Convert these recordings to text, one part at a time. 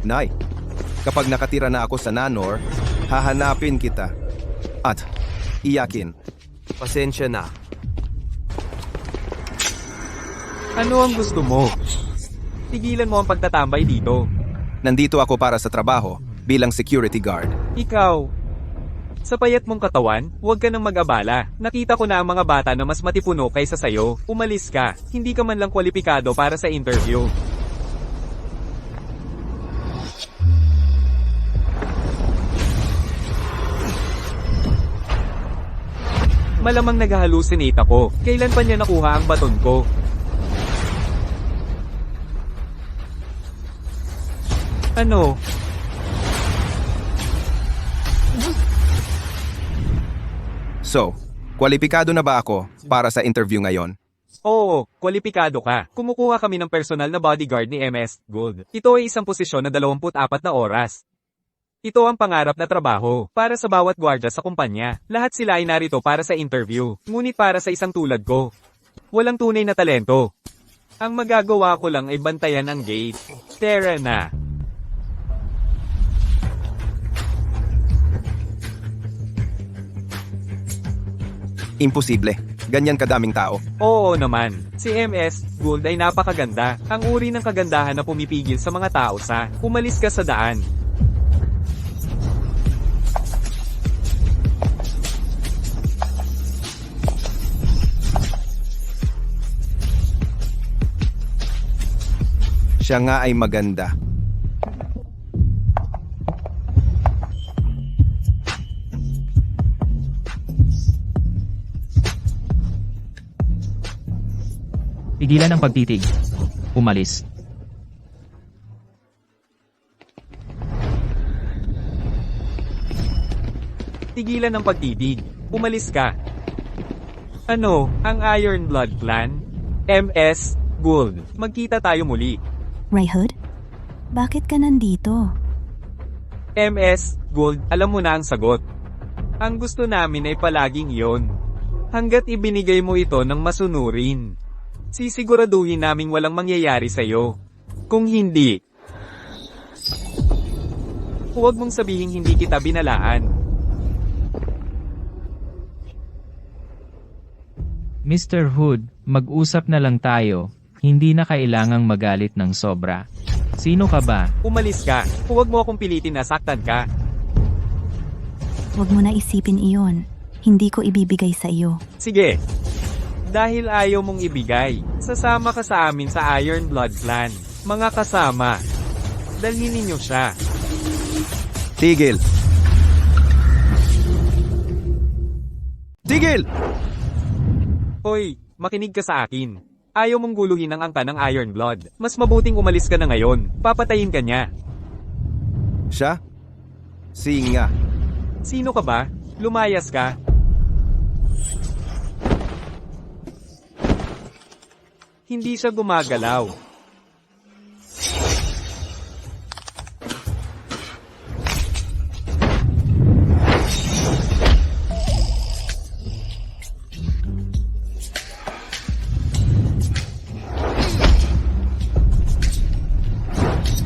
Nay, kapag nakatira na ako sa Nanor, hahanapin kita. At iyakin. Pasensya na. Ano ang gusto mo? Tigilan mo ang pagtatambay dito. Nandito ako para sa trabaho bilang security guard. Ikaw, sa payat mong katawan, huwag ka nang mag-abala. Nakita ko na ang mga bata na mas matipuno kaysa sayo. Umalis ka. Hindi ka man lang kwalipikado para sa interview. Malamang nag-hallucinate ako. Kailan pa niya nakuha ang baton ko? Ano? So, kwalipikado na ba ako para sa interview ngayon? Oo, kwalipikado ka. Kumukuha kami ng personal na bodyguard ni MS Gold. Ito ay isang posisyon na 24 na oras. Ito ang pangarap na trabaho para sa bawat gwardya sa kumpanya. Lahat sila ay narito para sa interview. Ngunit para sa isang tulad ko, walang tunay na talento. Ang magagawa ko lang ay bantayan ang gate. Tara na. Imposible. Ganyan kadaming tao. Oo naman. Si MS Gold ay napakaganda. Ang uri ng kagandahan na pumipigil sa mga tao sa umalis ka sa daan. Siya nga ay maganda. Pigilan ang pagtitig. Umalis. Tigilan ang pagtitig. Umalis ka. Ano, ang Iron Blood Clan? MS Gold. Magkita tayo muli. Rayhood? Bakit ka nandito? MS Gold, alam mo na ang sagot. Ang gusto namin ay palaging iyon. Hanggat ibinigay mo ito ng masunurin, sisiguraduhin naming walang mangyayari sa'yo. Kung hindi, huwag mong sabihing hindi kita binalaan. Mr. Hood, mag-usap na lang tayo. Hindi na kailangang magalit ng sobra. Sino ka ba? Umalis ka. Huwag mo akong pilitin na saktan ka. Huwag mo na isipin iyon. Hindi ko ibibigay sa iyo. Sige. Dahil ayaw mong ibigay, sasama ka sa amin sa Iron Blood Clan. Mga kasama, dalhin ninyo siya. Tigil! Tigil! Hoy, makinig ka sa akin. Ayaw mong guluhin ang angka ng Iron Blood. Mas mabuting umalis ka na ngayon. Papatayin ka niya. Siya? Singa. Sino ka ba? Lumayas ka. Hindi siya gumagalaw.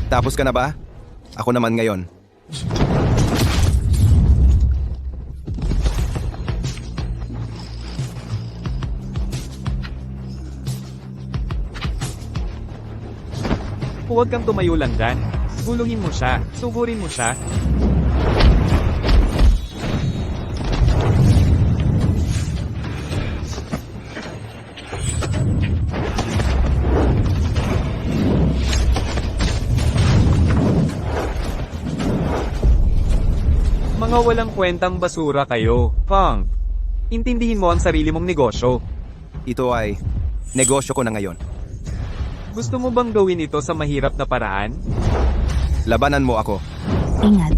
Tapos ka na ba? Ako naman ngayon. Huwag kang tumayo lang dyan. Guluhin mo siya. Sugurin mo siya. Mga walang kwentang basura kayo, punk. Intindihin mo ang sarili mong negosyo. Ito ay negosyo ko na ngayon. Gusto mo bang gawin ito sa mahirap na paraan? Labanan mo ako. Ingat.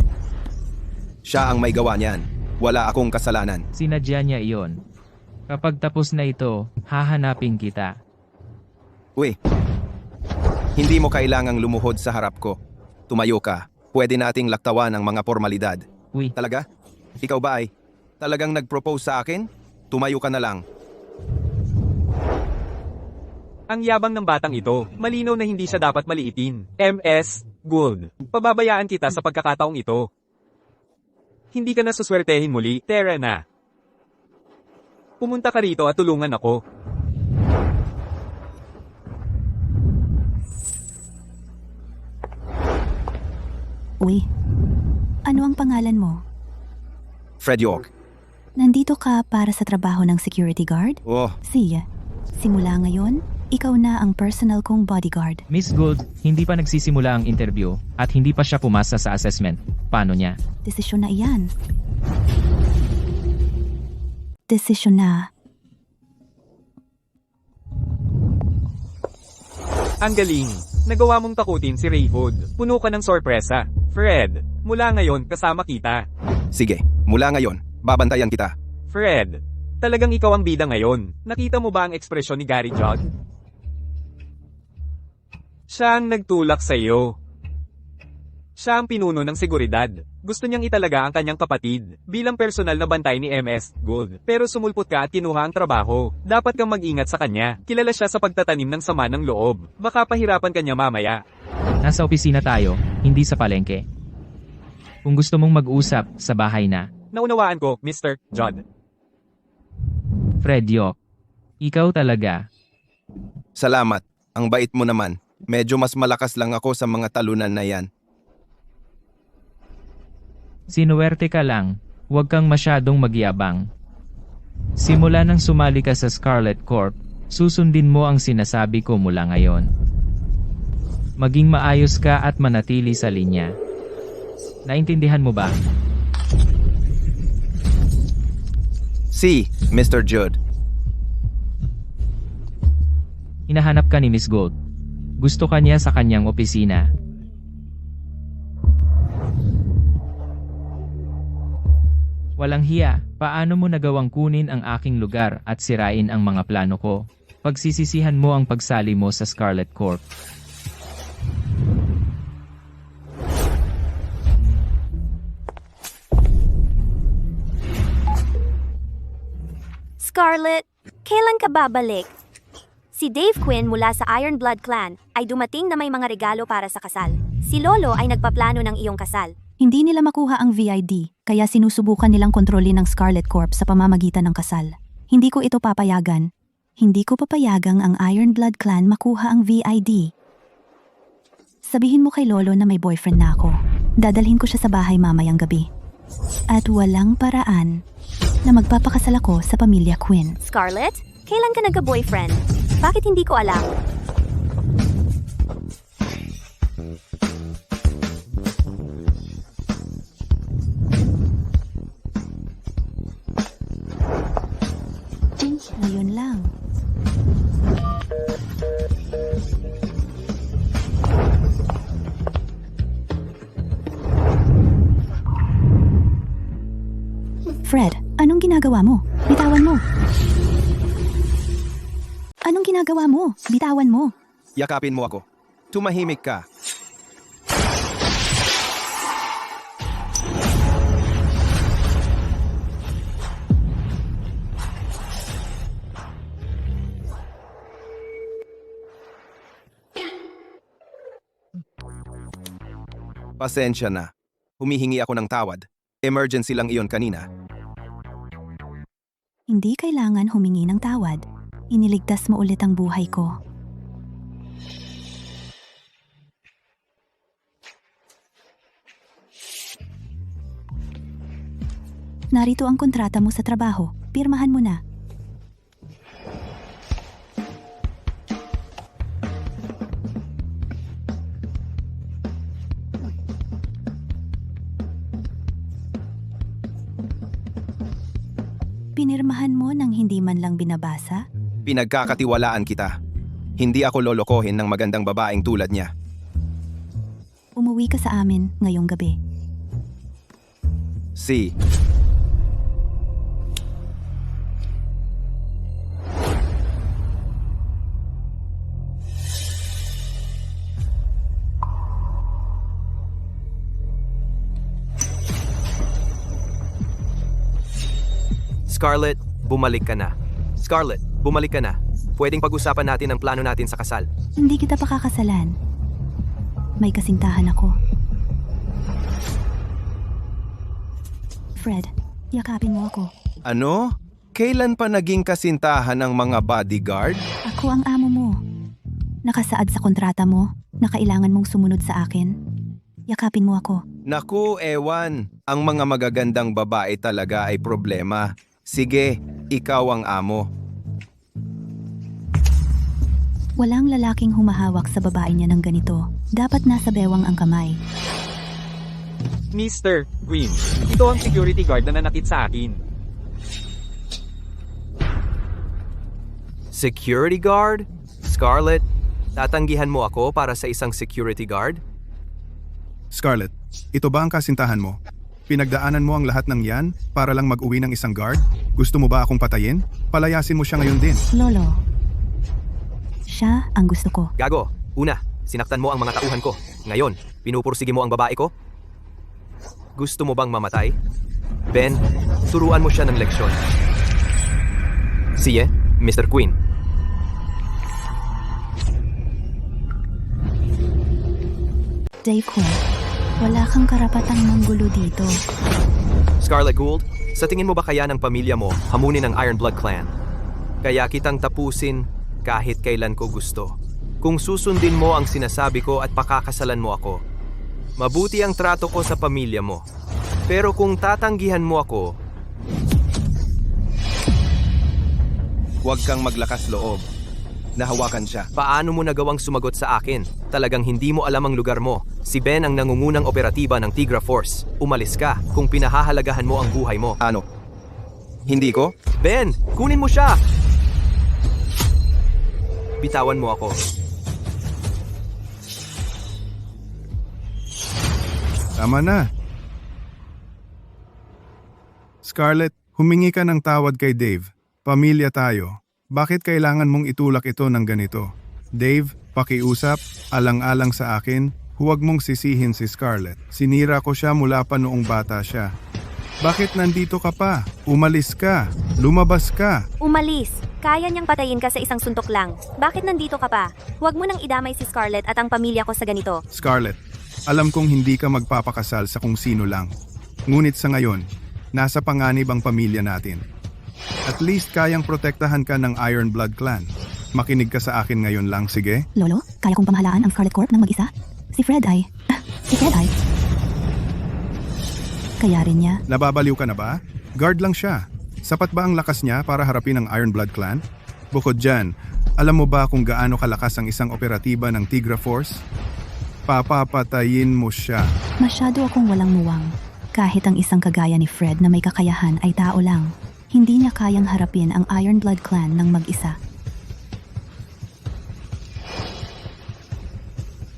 Siya ang may gawa niyan. Wala akong kasalanan. Sinadya niya iyon. Kapag tapos na ito, hahanapin kita. Uy, hindi mo kailangang lumuhod sa harap ko. Tumayo ka. Pwede nating laktawan ang mga formalidad. Uy, Talaga? Ikaw ba ay talagang nag-propose sa akin? Tumayo ka na lang. Ang yabang ng batang ito, malinaw na hindi siya dapat maliitin. MS Gold, pababayaan kita sa pagkakataong ito. Hindi ka na suswertehin muli, Tara na. Pumunta ka rito at tulungan ako. Uy, ano ang pangalan mo? Fred York. Nandito ka para sa trabaho ng security guard? Oh, Siya, simula ngayon, ikaw na ang personal kong bodyguard. Miss Gold, hindi pa nagsisimula ang interview at hindi pa siya pumasa sa assessment. Paano niya? Desisyon na iyan. Desisyon na. Ang galing. Nagawa mong takutin si Rayhood. Puno ka ng sorpresa. Fred, mula ngayon kasama kita. sige. Mula ngayon, babantayan kita. Fred, talagang ikaw ang bida ngayon. Nakita mo ba ang ekspresyon ni Gary Judd? Siya ang nagtulak sa iyo. Siya ang pinuno ng seguridad. Gusto niyang italaga ang kanyang kapatid bilang personal na bantay ni MS Gold. Pero sumulpot ka at kinuha ang trabaho. Dapat kang mag-ingat sa kanya. Kilala siya sa pagtatanim ng sama ng loob. Baka pahirapan kanya mamaya. Nasa opisina tayo, hindi sa palengke. Kung gusto mong mag-usap, sa bahay na. Naunawaan ko, Mr. Judd. Fred York, ikaw talaga. Salamat. Ang bait mo naman. Medyo mas malakas lang ako sa mga talunan na yan. Sinuwerte ka lang, huwag kang masyadong magyabang. Simula nang sumali ka sa Scarlet Corp, susundin mo ang sinasabi ko mula ngayon. Maging maayos ka at manatili sa linya. Naintindihan mo ba? Si, Mr. Judd. Hinahanap ka ni Miss Gold. Gusto ka niya sa kanyang opisina. Walang hiya, paano mo nagawang kunin ang aking lugar at sirain ang mga plano ko? Pagsisisihan mo ang pagsali mo sa Scarlet Corp. Scarlet, kailan ka babalik? Si Dave Quinn mula sa Iron Blood Clan ay dumating na may mga regalo para sa kasal. Si Lolo ay nagpaplano ng iyong kasal. Hindi nila makuha ang VID, kaya sinusubukan nilang kontrolin ng Scarlet Corp sa pamamagitan ng kasal. Hindi ko ito papayagan. Hindi ko papayagang ang Iron Blood Clan makuha ang VID. Sabihin mo kay Lolo na may boyfriend na ako. Dadalhin ko siya sa bahay mamayang gabi. At walang paraan na magpapakasal ako sa pamilya Quinn. Scarlet, kailan ka nagka-boyfriend? Bakit hindi ko alam? Ngayon lang. Fred, anong ginagawa mo? Bitawan mo. Anong ginagawa mo? Bitawan mo. Yakapin mo ako. Tumahimik ka. Pasensya na. Humihingi ako ng tawad. Emergency lang iyon kanina. Hindi kailangan humingi ng tawad. Iniligtas mo ulit ang buhay ko. Narito ang kontrata mo sa trabaho. Pirmahan mo na. Pinirmahan mo nang hindi man lang binabasa? Pinagkakatiwalaan kita. Hindi ako lolokohin ng magandang babaeng tulad niya. Umuwi ka sa amin ngayong gabi. Si. Scarlett, bumalik ka na. Scarlett, bumalik ka na. Pwedeng pag-usapan natin ang plano natin sa kasal. Hindi kita pakakasalan. May kasintahan ako. Fred, yakapin mo ako. Ano? Kailan pa naging kasintahan ng mga bodyguard? Ako ang amo mo. Nakasaad sa kontrata mo na kailangan mong sumunod sa akin. Yakapin mo ako. Naku, ewan. Ang mga magagandang babae talaga ay problema. Sige, ikaw ang amo. Walang lalaking humahawak sa babae niya ng ganito. Dapat nasa bewang ang kamay. Mr. Queen, ito ang security guard na nanakit sa akin. Security guard? Scarlett, tatanggihan mo ako para sa isang security guard? Scarlett, ito ba ang kasintahan mo? Pinagdaanan mo ang lahat ng yan para lang mag-uwi ng isang guard? Gusto mo ba akong patayin? Palayasin mo siya ngayon din. Lolo, siya ang gusto ko. Gago, una, sinaktan mo ang mga tauhan ko. Ngayon, pinupursige mo ang babae ko? Gusto mo bang mamatay? Ben, turuan mo siya ng leksyon. Sige, Mr. Queen. Dave Quinn, wala kang karapatang manggulo dito. Scarlet Gould, sa tingin mo ba kaya ng pamilya mo hamunin ang Iron Blood Clan? Kaya kitang tapusin kahit kailan ko gusto. Kung susundin mo ang sinasabi ko at pakakasalan mo ako, mabuti ang trato ko sa pamilya mo. Pero kung tatanggihan mo ako, Huwag kang maglakas loob. Nahawakan siya. paano mo nagawang sumagot sa akin? Talagang hindi mo alam ang lugar mo. Si Ben ang nangungunang operatiba ng Tigra Force. Umalis ka kung pinahahalagahan mo ang buhay mo. Ano? Hindi ko? Ben, kunin mo siya! Bitawan mo ako. Tama na. Scarlett, humingi ka ng tawad kay Dave. Pamilya tayo. Bakit kailangan mong itulak ito ng ganito? Dave, pakiusap, alang-alang sa akin, huwag mong sisihin si Scarlett. Sinira ko siya mula pa noong bata siya. Bakit nandito ka pa? Umalis ka. Lumabas ka. Umalis. Kaya niyang patayin ka sa isang suntok lang. Bakit nandito ka pa? Huwag mo nang idamay si Scarlett at ang pamilya ko sa ganito. Scarlett, alam kong hindi ka magpapakasal sa kung sino lang. Ngunit sa ngayon, nasa panganib ang pamilya natin. At least kayang protektahan ka ng Iron Blood Clan. Makinig ka sa akin ngayon lang, sige? Lolo, kaya kong pamahalaan ang Scarlet Corp ng mag-isa? Si Fred ay... Kaya rin niya. Nababaliw ka na ba? Guard lang siya. Sapat ba ang lakas niya para harapin ang Iron Blood Clan? Bukod dyan, alam mo ba kung gaano kalakas ang isang operatiba ng Tigra Force? Papapatayin mo siya. Masyado akong walang muwang. Kahit ang isang kagaya ni Fred na may kakayahan ay tao lang. Hindi niya kayang harapin ang Iron Blood Clan ng mag-isa.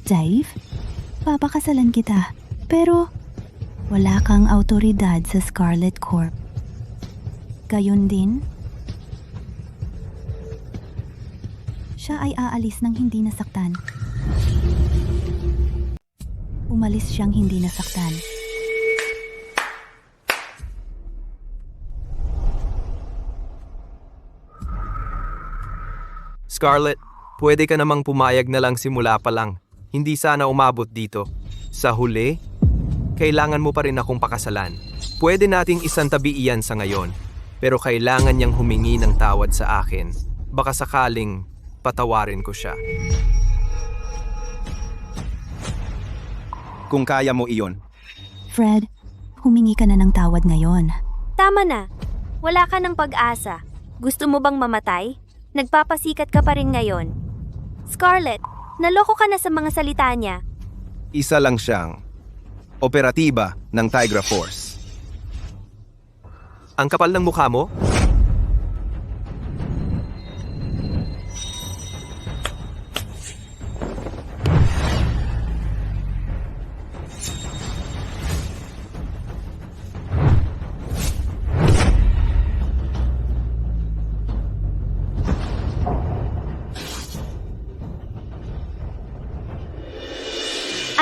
Dave, papakasalan kita. Pero wala kang autoridad sa Scarlet Corp. Gayon din, siya ay aalis ng hindi nasaktan. Umalis siyang hindi nasaktan. Scarlett, pwede ka namang pumayag na lang simula pa lang. Hindi sana umabot dito. Sa huli, kailangan mo pa rin akong pakasalan. Pwede nating isantabi iyan sa ngayon, pero kailangan niyang humingi ng tawad sa akin. Baka sakaling patawarin ko siya. Kung kaya mo iyon. Fred, humingi ka na ng tawad ngayon. Tama na. Wala ka ng pag-asa. Gusto mo bang mamatay? Nagpapasikat ka pa rin ngayon. Scarlett, naloko ka na sa mga salita niya. Isa lang siyang operatiba ng Tigra Force. Ang kapal ng mukha mo?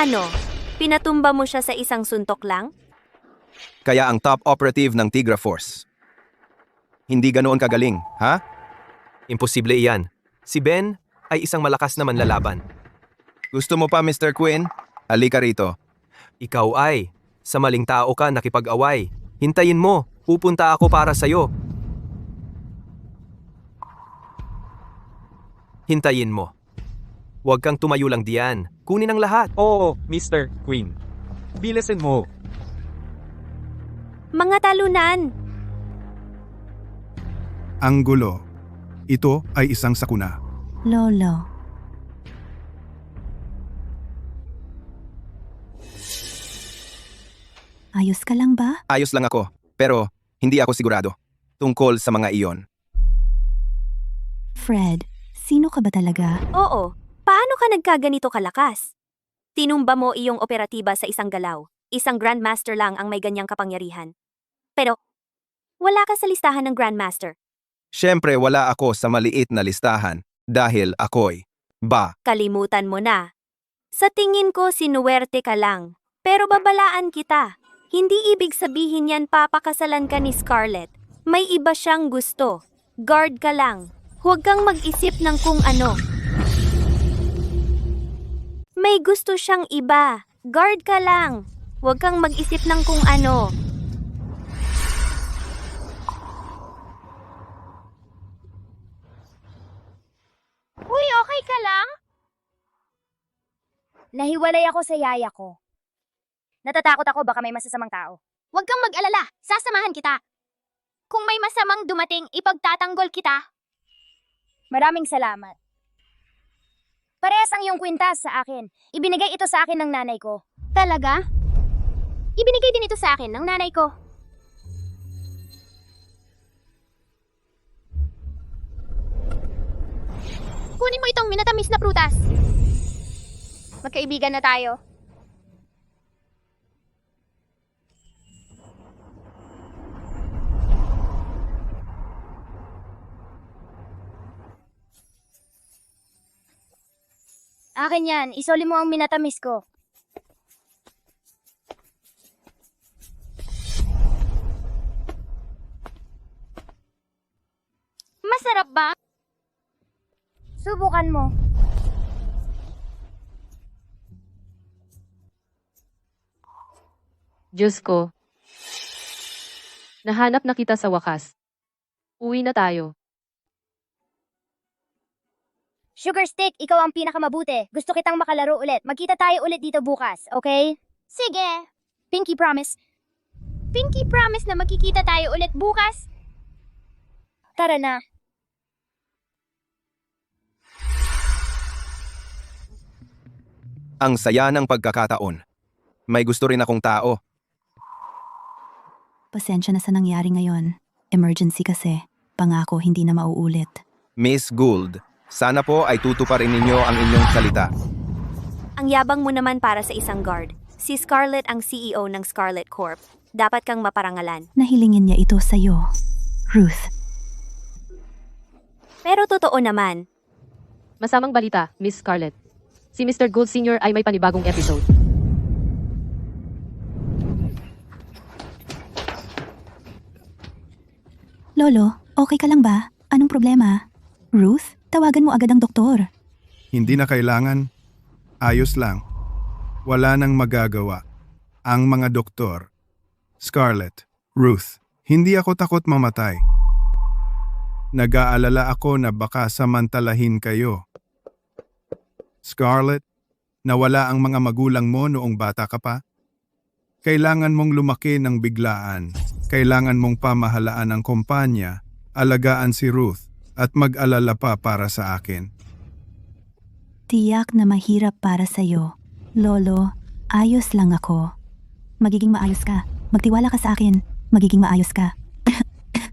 Ano? Pinatumba mo siya sa isang suntok lang? Kaya ang top operative ng Tigra Force. Hindi ganoon kagaling, ha? Imposible iyan. Si Ben ay isang malakas na manlalaban. Gusto mo pa, Mr. Quinn? Halika rito. Ikaw ay, sa maling tao ka nakipag-away. Hintayin mo, pupunta ako para sa'yo. Hintayin mo. Huwag kang tumayo lang diyan. Kunin ang lahat. Oo, Mr. Queen. Bilisin mo. Mga talunan! Ang gulo. Ito ay isang sakuna. Lolo. Ayos ka lang ba? Ayos lang ako, pero hindi ako sigurado. Tungkol sa mga iyon. Fred, sino ka ba talaga? Oo, paano ka nagkaganito kalakas? Tinumba mo iyong operatiba sa isang galaw. Isang Grandmaster lang ang may ganyang kapangyarihan. Pero, wala ka sa listahan ng Grandmaster. Siyempre wala ako sa maliit na listahan dahil ako'y Kalimutan mo na. Sa tingin ko sinuwerte ka lang. Pero babalaan kita. Hindi ibig sabihin yan papakasalan ka ni Scarlett. May iba siyang gusto. Guard ka lang. Huwag kang mag-isip ng kung ano. May gusto siyang iba. Guard ka lang. Huwag kang mag-isip ng kung ano. Uy, okay ka lang? Nahiwalay ako sa yaya ko. Natatakot ako baka may masasamang tao. Huwag kang mag-alala, sasamahan kita. Kung may masamang dumating, ipagtatanggol kita. Maraming salamat. Parehas ang iyong kwintas sa akin. Ibinigay ito sa akin ng nanay ko. Talaga? Ibinigay din ito sa akin ng nanay ko. Kunin mo itong minatamis na prutas. Magkaibigan na tayo. Akin yan. Isoli mo ang minatamis ko. Masarap ba? Subukan mo. Diyos ko. Nahanap na kita sa wakas. Uwi na tayo. Sugar Stick, ikaw ang pinakamabuti. Gusto kitang makalaro ulit. Magkita tayo ulit dito bukas, okay? Sige. Pinky promise. Pinky promise na magkikita tayo ulit bukas. Tara na. ang saya ng pagkakataon. May gusto rin akong tao. Pasensya na sa nangyari ngayon. Emergency kasi. Pangako hindi na mauulit. Miss Gould, sana po ay tutuparin ninyo ang inyong salita. Ang yabang mo naman para sa isang guard. Si Scarlett ang CEO ng Scarlet Corp. Dapat kang maparangalan. Nahilingin niya ito sa'yo, Ruth. Pero totoo naman, Masamang balita, Miss Scarlett. Si Mr. Gould Sr. ay may panibagong episode. Lolo, okay ka lang ba? Anong problema? Ruth, tawagan mo agad ang doktor. Hindi na kailangan. Ayos lang. Wala nang magagawa. Ang mga doktor. Scarlett, Ruth, hindi ako takot mamatay. Nag-aalala ako na baka samantalahin kayo. Scarlett, nawala ang mga magulang mo noong bata ka pa? Kailangan mong lumaki ng biglaan. Kailangan mong pamahalaan ang kumpanya, alagaan si Ruth, at mag-alala pa para sa akin. Tiyak na mahirap para sa'yo. Lolo, ayos lang ako. Magiging maayos ka. Magtiwala ka sa akin. Magiging maayos ka.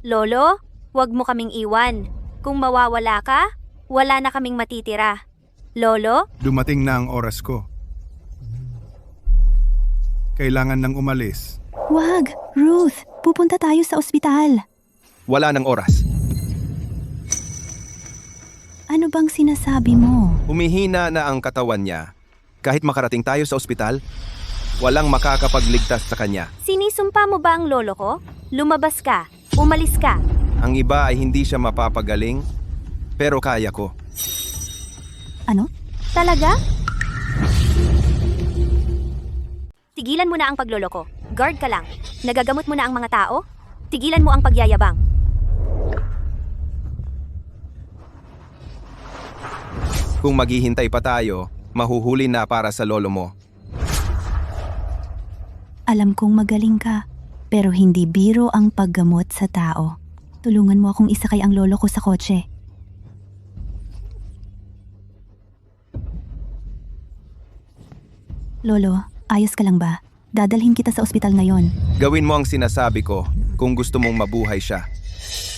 Lolo, huwag mo kaming iwan. Kung mawawala ka, wala na kaming matitira. Lolo, Dumating na ang oras ko. Kailangan nang umalis. Wag, Ruth. Pupunta tayo sa ospital. Wala ng oras. Ano bang sinasabi mo? Humihina na ang katawan niya. Kahit makarating tayo sa ospital, walang makakapagligtas sa kanya. sinisumpa mo ba ang lolo ko? Lumabas ka. Umalis ka. Ang iba ay hindi siya mapapagaling, pero kaya ko. Ano? Talaga? Tigilan mo na ang pagloloko. Guard ka lang. Nagagamot mo na ang mga tao? Tigilan mo ang pagyayabang. Kung maghihintay pa tayo, mahuhuli na para sa lolo mo. Alam kong magaling ka, pero hindi biro ang paggamot sa tao. Tulungan mo akong isakay ang lolo ko sa kotse. Lolo, ayos ka lang ba? Dadalhin kita sa ospital ngayon. Gawin mo ang sinasabi ko kung gusto mong mabuhay siya.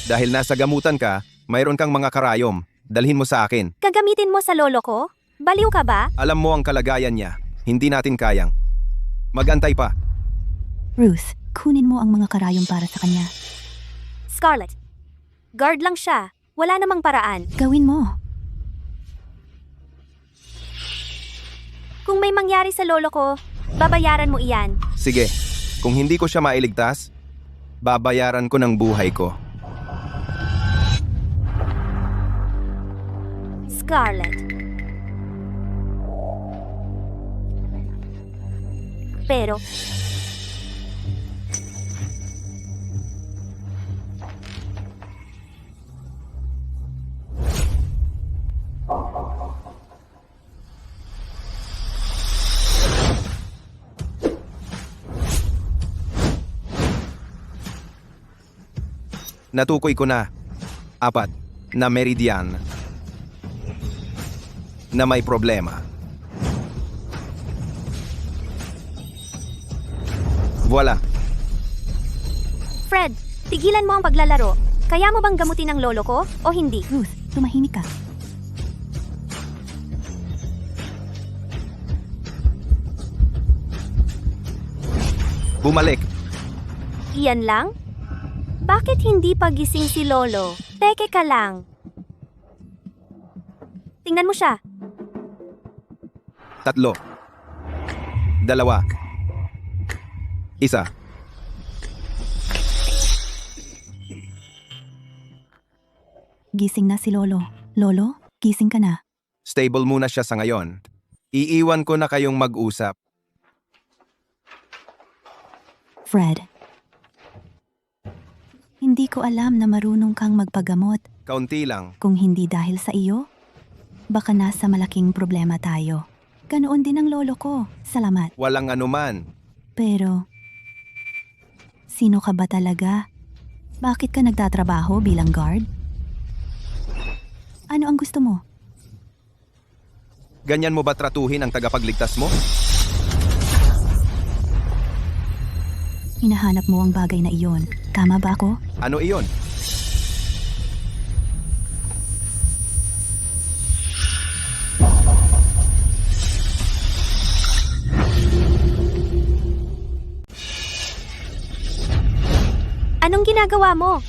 Dahil nasa gamutan ka, mayroon kang mga karayom. Dalhin mo sa akin. Gagamitin mo sa lolo ko? Baliw ka ba? Alam mo ang kalagayan niya. Hindi natin kayang. Magantay pa. Ruth, kunin mo ang mga karayom para sa kanya. Scarlett. Guard lang siya. Wala namang paraan. Gawin mo. Kung may mangyari sa lolo ko, babayaran mo iyan. Sige, kung hindi ko siya mailigtas, babayaran ko ng buhay ko. Scarlett. Pero, Natukoy ko na. 4 na meridian na may problema. Voila. Fred, tigilan mo ang paglalaro. Kaya mo bang gamutin ang lolo ko o hindi? Ruth, tumahimik ka. Bumalik. Iyan lang? Bakit hindi pagising si lolo? Teke ka lang. Tingnan mo siya. 3. 2. 1. Gising na si Lolo. Lolo, gising ka na. Stable muna siya sa ngayon. Iiwan ko na kayong mag-usap. Fred. Hindi ko alam na marunong kang magpagamot. Kaunti lang. Kung hindi dahil sa iyo, baka nasa malaking problema tayo. Ganoon din ang lolo ko. Salamat. Walang anuman. Pero, sino ka ba talaga? Bakit ka nagtatrabaho bilang guard? Ano ang gusto mo? Ganyan mo ba tratuhin ang tagapagligtas mo? Hinahanap mo ang bagay na iyon. Tama ba ako? Ano iyon? Anong ginagawa mo?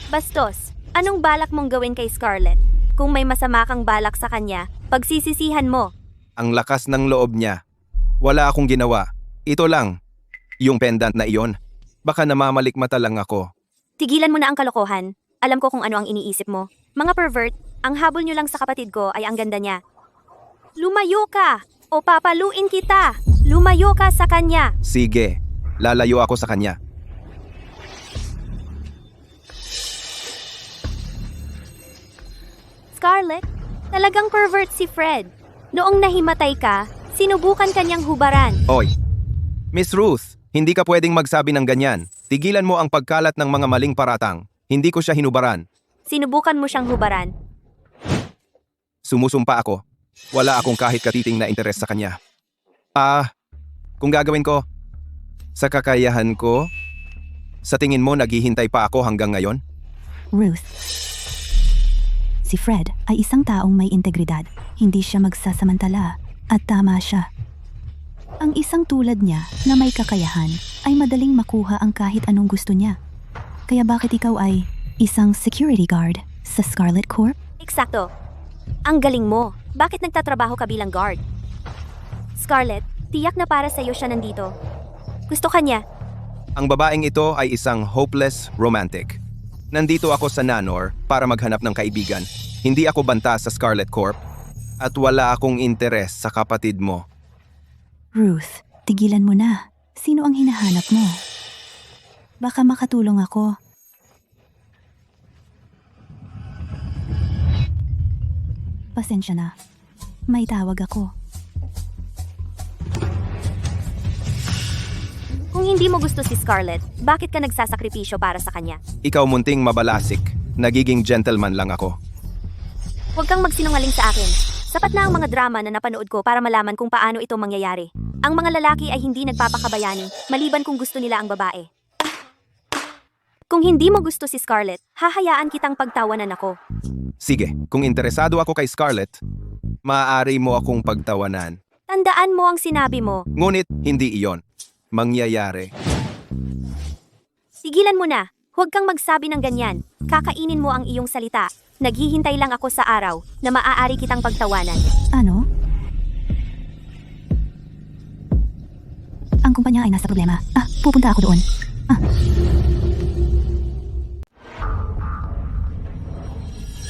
Bastos, anong balak mong gawin kay Scarlett? Kung may masama kang balak sa kanya, pagsisisihan mo. Ang lakas ng loob niya. Wala akong ginawa. Ito lang. Yung pendant na iyon. Baka namamalikmata lang ako. Tigilan mo na ang kalokohan. Alam ko kung ano ang iniisip mo. Mga pervert, ang habol nyo lang sa kapatid ko ay ang ganda niya. Lumayo ka! O papaluin kita! Lumayo ka sa kanya! Sige, lalayo ako sa kanya. Scarlett, talagang pervert si Fred. Noong nahimatay ka, sinubukan kanyang hubaran. Oy, Miss Ruth, hindi ka pwedeng magsabi ng ganyan. Tigilan mo ang pagkalat ng mga maling paratang. Hindi ko siya hinubaran. Sinubukan mo siyang hubaran. Sumusumpa ako. Wala akong kahit katiting na interes sa kanya. Kung gagawin ko, sa kakayahan ko, sa tingin mo naghihintay pa ako hanggang ngayon? Ruth. Si Fred ay isang taong may integridad. Hindi siya magsasamantala at tama siya. Ang isang tulad niya na may kakayahan ay madaling makuha ang kahit anong gusto niya. Kaya bakit ikaw ay isang security guard sa Scarlet Corp? Eksakto. Ang galing mo. Bakit nagtatrabaho ka bilang guard? Scarlett, tiyak na para sa iyo siya nandito. Gusto ka niya. Ang babaeng ito ay isang hopeless romantic. Nandito ako sa Nanor para maghanap ng kaibigan. Hindi ako banta sa Scarlet Corp. At wala akong interes sa kapatid mo. Ruth, tigilan mo na. Sino ang hinahanap mo? Baka makatulong ako. Pasensya na. May tawag ako. Kung hindi mo gusto si Scarlett, bakit ka nagsasakripisyo para sa kanya? Ikaw munting mabalasik. Nagiging gentleman lang ako. Huwag kang magsinungaling sa akin. Sapat na ang mga drama na napanood ko para malaman kung paano ito mangyayari. Ang mga lalaki ay hindi nagpapakabayani, maliban kung gusto nila ang babae. Kung hindi mo gusto si Scarlett, hahayaan kitang pagtawanan ako. Sige, kung interesado ako kay Scarlett, maaari mo akong pagtawanan. Tandaan mo ang sinabi mo. Ngunit hindi iyon mangyayari. Sigilan mo na. Huwag kang magsabi ng ganyan. Kakainin mo ang iyong salita. Naghihintay lang ako sa araw na maaari kitang pagtawanan. Ano? Ang kumpanya ay nasa problema. Pupunta ako doon.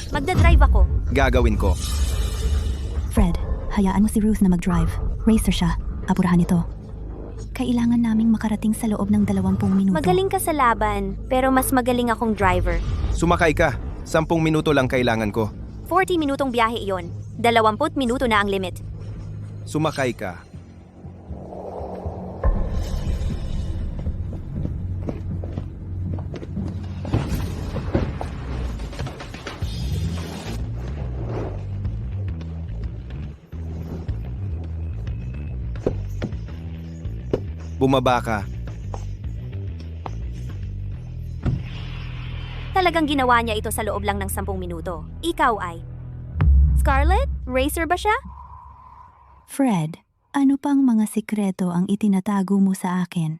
Magdadrive ako. Gagawin ko. Fred, hayaan mo si Ruth na mag-drive. Racer siya. Apurahan ito. Kailangan naming makarating sa loob ng 20 minuto. Magaling ka sa laban, pero mas magaling akong driver. Sumakay ka. 10 minuto lang kailangan ko. 40 minutong biyahe iyon. 20 minuto na ang limit. Sumakay ka. Bumaba ka. Talagang ginawa niya ito sa loob lang ng 10 minuto. Ikaw ay... Scarlett? Racer ba siya? Fred, ano pang mga sikreto ang itinatago mo sa akin?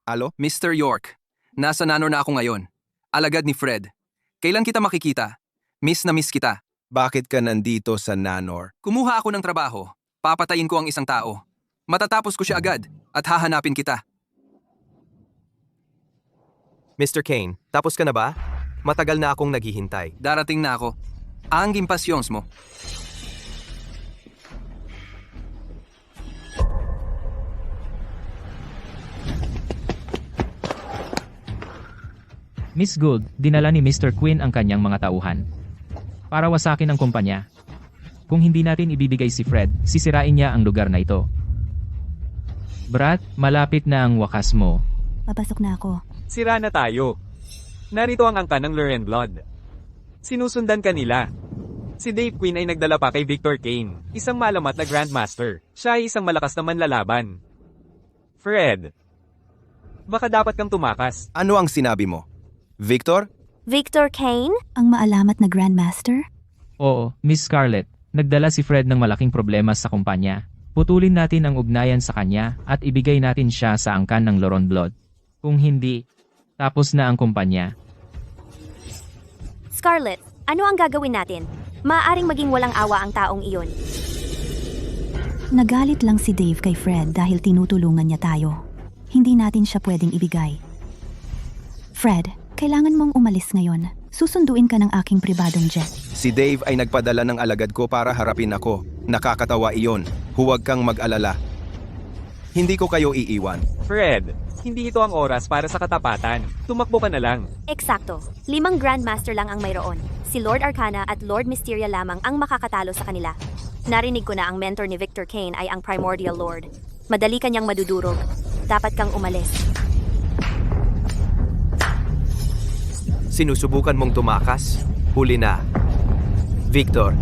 Alo? Mr. York, nasa Nanor na ako ngayon. Alagad ni Fred. Kailan kita makikita? Miss na miss kita. Bakit ka nandito sa Nanor? Kumuha ako ng trabaho. Papatayin ko ang isang tao. Matatapos ko siya agad at hahanapin kita. Mr. Kane, tapos ka na ba? Matagal na akong naghihintay. Darating na ako. Ang gimpasyons mo. Miss Gould, dinala ni Mr. Quinn ang kanyang mga tauhan. Para wasakin ang kumpanya. Kung hindi natin ibibigay si Fred, sisirain niya ang lugar na ito. Brat, malapit na ang wakas mo. Papasok na ako. Sira na tayo. Narito ang angka ng Lure and Blood. Sinusundan ka nila. Si Dave Quinn ay nagdala pa kay Victor Kane, isang malamat na Grandmaster. Siya ay isang malakas na manlalaban. Fred, baka dapat kang tumakas. Ano ang sinabi mo? Victor? Victor Kane? Ang maalamat na Grandmaster? Oo, Miss Scarlett, nagdala si Fred ng malaking problema sa kumpanya. Putulin natin ang ugnayan sa kanya at ibigay natin siya sa angkan ng Lure and Blood. Kung hindi, tapos na ang kumpanya. Scarlett, ano ang gagawin natin? Maaaring maging walang awa ang taong iyon. Nagalit lang si Dave kay Fred dahil tinutulungan niya tayo. Hindi natin siya pwedeng ibigay. Fred, kailangan mong umalis ngayon. Susunduin ka ng aking pribadong jet. Si Dave ay nagpadala ng alagad ko para harapin ako. Nakakatawa iyon. Huwag kang mag-alala. Hindi ko kayo iiwan. Fred, hindi ito ang oras para sa katapatan. Tumakbo ka na lang. Eksakto. 5 Grandmaster lang ang mayroon. Si Lord Arcana at Lord Mysteria lamang ang makakatalo sa kanila. Narinig ko na ang mentor ni Victor Kane ay ang Primordial Lord. Madali kanyang madudurog. Dapat kang umalis. Sinusubukan mong tumakas? Huli na. Victor,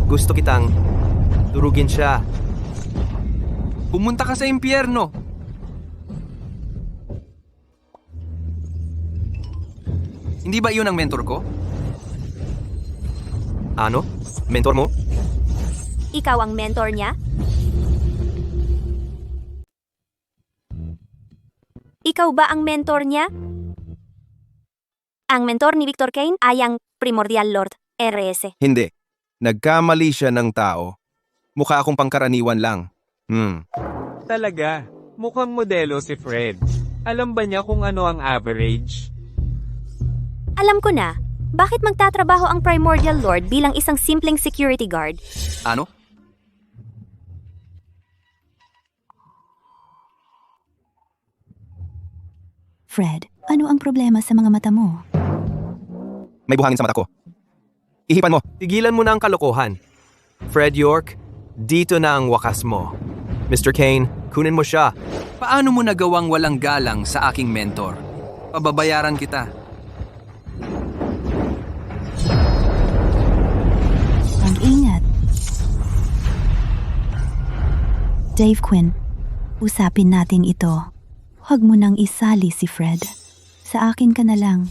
gusto kitang durugin siya. Pumunta ka sa impyerno. Hindi ba iyon ang mentor ko? Ano? Mentor mo? Ikaw ang mentor niya? Ikaw ba ang mentor niya? Ang mentor ni Victor Kane ay ang Primordial Lord, RS. Hindi. Nagkamali siya ng tao. Mukha akong pangkaraniwan lang. Talaga, mukhang modelo si Fred. Alam ba niya kung ano ang average? Alam ko na. Bakit magtatrabaho ang Primordial Lord bilang isang simpleng security guard? Ano? Fred, ano ang problema sa mga mata mo? May buhangin sa mata ko. Ihipan mo. Tigilan mo na ang kalokohan. Fred York, dito na ang wakas mo. Mr. Kane, kunin mo siya. Paano mo nagawang walang galang sa aking mentor? Pababayaran kita. Mag-ingat. Dave Quinn, usapin natin ito. Huwag mo nang isali si Fred. Sa akin ka na lang.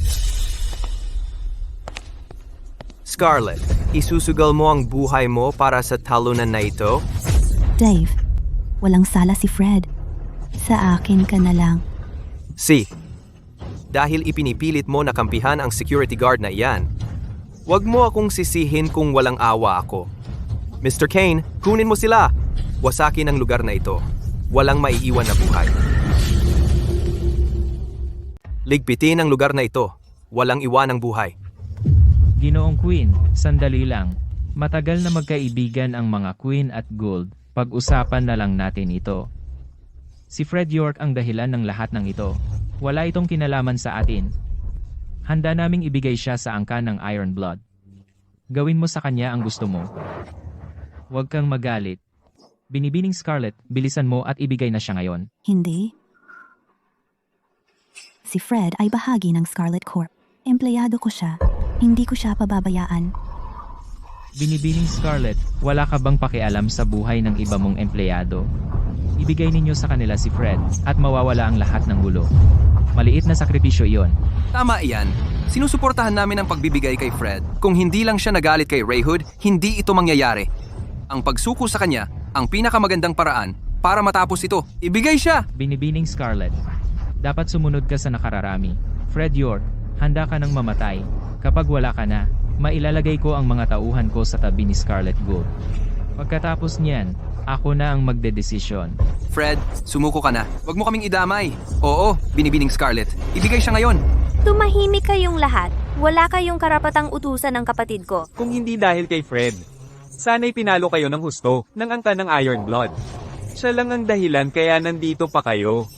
Scarlett, isusugal mo ang buhay mo para sa talunan na ito? Dave, walang sala si Fred. Sa akin ka na lang. Dahil ipinipilit mo na kampihan ang security guard na iyan, huwag mo akong sisihin kung walang awa ako. Mr. Kane, kunin mo sila. Wasakin ang lugar na ito. Walang maiiwan na buhay. Ligpitin ang lugar na ito. Walang iwanang buhay. Ginoong Queen, sandali lang. Matagal na magkaibigan ang mga Queen at Gould. Pag-usapan na lang natin ito. Si Fred York ang dahilan ng lahat ng ito. Wala itong kinalaman sa atin. Handa naming ibigay siya sa angkan ng Iron Blood. Gawin mo sa kanya ang gusto mo. Huwag kang magalit. Binibining Scarlett, bilisan mo at ibigay na siya ngayon. Hindi. Si Fred ay bahagi ng Scarlet Corp. Empleyado ko siya. Hindi ko siya pababayaan. Binibining Scarlett, wala ka bang pakialam sa buhay ng iba mong empleyado? Ibigay ninyo sa kanila si Fred at mawawala ang lahat ng gulo. Maliit na sakripisyo iyon. Tama iyan. Sinusuportahan namin ang pagbibigay kay Fred. Kung hindi lang siya nagalit kay Ray Hood, hindi ito mangyayari. Ang pagsuko sa kanya, ang pinakamagandang paraan para matapos ito. Ibigay siya! Binibining Scarlett, dapat sumunod ka sa nakararami. Fred York, handa ka nang mamatay. Kapag wala ka na, mailalagay ko ang mga tauhan ko sa tabi ni Scarlet Gould. Pagkatapos niyan, ako na ang magdedesisyon. Fred, sumuko ka na. Huwag mo kaming idamay. Oo, binibining Scarlett. Ibigay siya ngayon. Tumahimik kayong lahat. Wala kayong karapatang utusan ng kapatid ko. Kung hindi dahil kay Fred, sana'y pinalo kayo ng husto ng angkan ng Iron Blood. Siya lang ang dahilan kaya nandito pa kayo.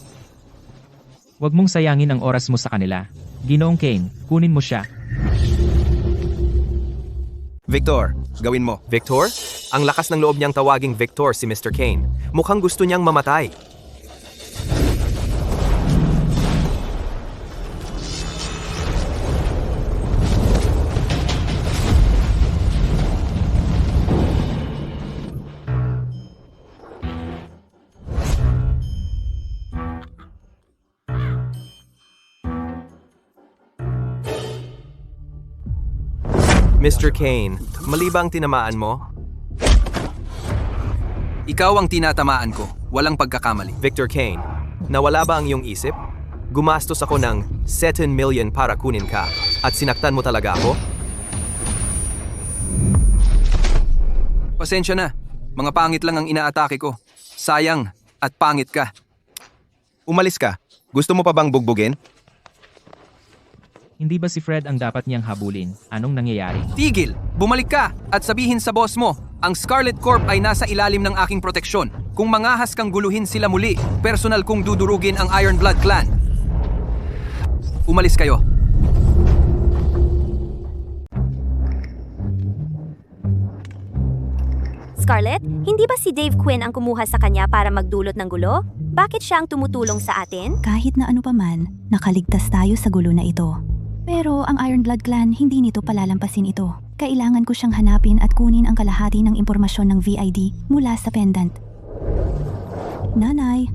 Huwag mong sayangin ang oras mo sa kanila. Ginoong Kane, kunin mo siya. Victor, gawin mo. Victor? Ang lakas ng loob niyang tawaging Victor si Mr. Kane. Mukhang gusto niyang mamatay. Mr. Kane, mali ba ang tinamaan mo? Ikaw ang tinatamaan ko. Walang pagkakamali. Victor Kane, nawala ba ang iyong isip? Gumastos ako ng 7 million para kunin ka at sinaktan mo talaga ako? Pasensya na. Mga pangit lang ang inaatake ko. Sayang at pangit ka. Umalis ka. Gusto mo pa bang bugbugin? Hindi ba si Fred ang dapat niyang habulin? Anong nangyayari? Tigil! Bumalik ka at sabihin sa boss mo, ang Scarlet Corp ay nasa ilalim ng aking proteksyon. Kung mangahas kang guluhin sila muli, personal kong dudurugin ang Iron Blood Clan. Umalis kayo. Scarlett, hindi ba si Dave Quinn ang kumuha sa kanya para magdulot ng gulo? Bakit siya ang tumutulong sa atin? Kahit na ano paman, nakaligtas tayo sa gulo na ito. Pero ang Iron Blood Clan hindi nito palalampasin ito. Kailangan ko siyang hanapin at kunin ang kalahati ng impormasyon ng VID mula sa pendant. Nanay,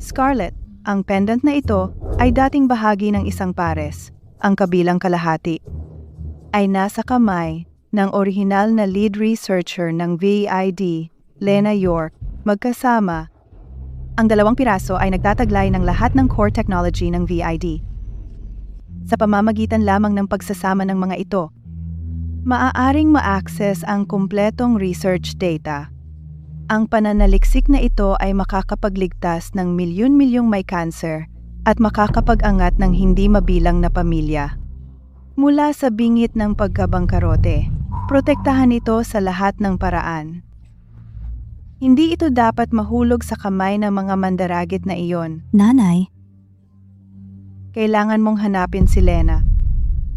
Scarlett, ang pendant na ito ay dating bahagi ng isang pares. Ang kabilang kalahati ay nasa kamay ng orihinal na lead researcher ng VID, Lena York. Magkasama, ang 2 piraso ay nagtataglay ng lahat ng core technology ng VID. Sa pamamagitan lamang ng pagsasama ng mga ito, maaaring ma-access ang kumpletong research data. Ang pananaliksik na ito ay makakapagligtas ng milyon-milyong may cancer at makakapag-angat ng hindi mabilang na pamilya. mula sa bingit ng pagkabangkarote. Protektahan ito sa lahat ng paraan. Hindi ito dapat mahulog sa kamay ng mga mandaragit na iyon. Nanay, Kailangan mong hanapin si Lena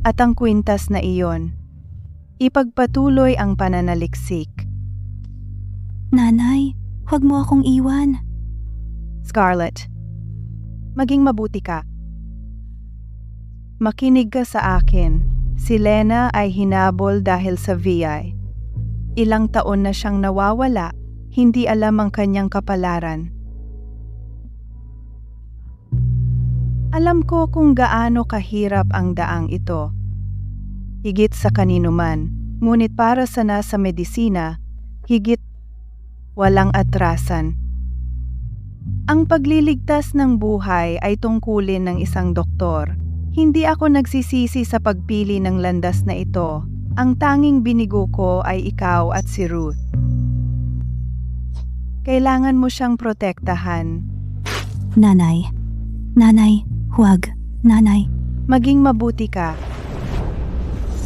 at ang kwintas na iyon. Ipagpatuloy ang pananaliksik. nanay, huwag mo akong iwan. Scarlett, maging mabuti ka. Makinig ka sa akin. Si Lena ay hinabol dahil sa VI. Ilang taon na siyang nawawala, hindi alam ang kanyang kapalaran. Alam ko kung gaano kahirap ang daang ito. Higit sa kanino man, ngunit para sa nasa medisina, higit walang atrasan. Ang pagliligtas ng buhay ay tungkulin ng isang doktor. Hindi ako nagsisisi sa pagpili ng landas na ito. Ang tanging binigo ko ay ikaw at si Ruth. Kailangan mo siyang protektahan. Nanay, huwag. Nanay, Maging mabuti ka.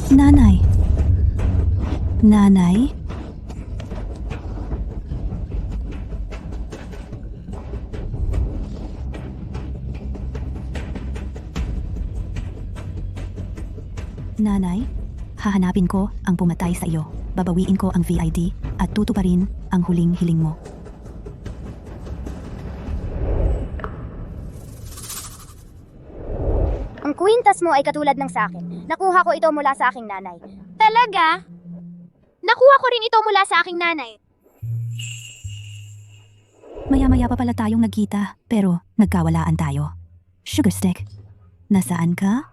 nanay. Nanay, Nanay, hahanapin ko ang pumatay sa iyo. Babawiin ko ang VID at tutuparin ang huling hiling mo. Ang kwintas mo ay katulad ng sa akin. Nakuha ko ito mula sa aking nanay. Talaga? Nakuha ko rin ito mula sa aking nanay. Maya-maya pa pala tayong nagkita, pero nagkawalaan tayo. Sugar stick, nasaan ka?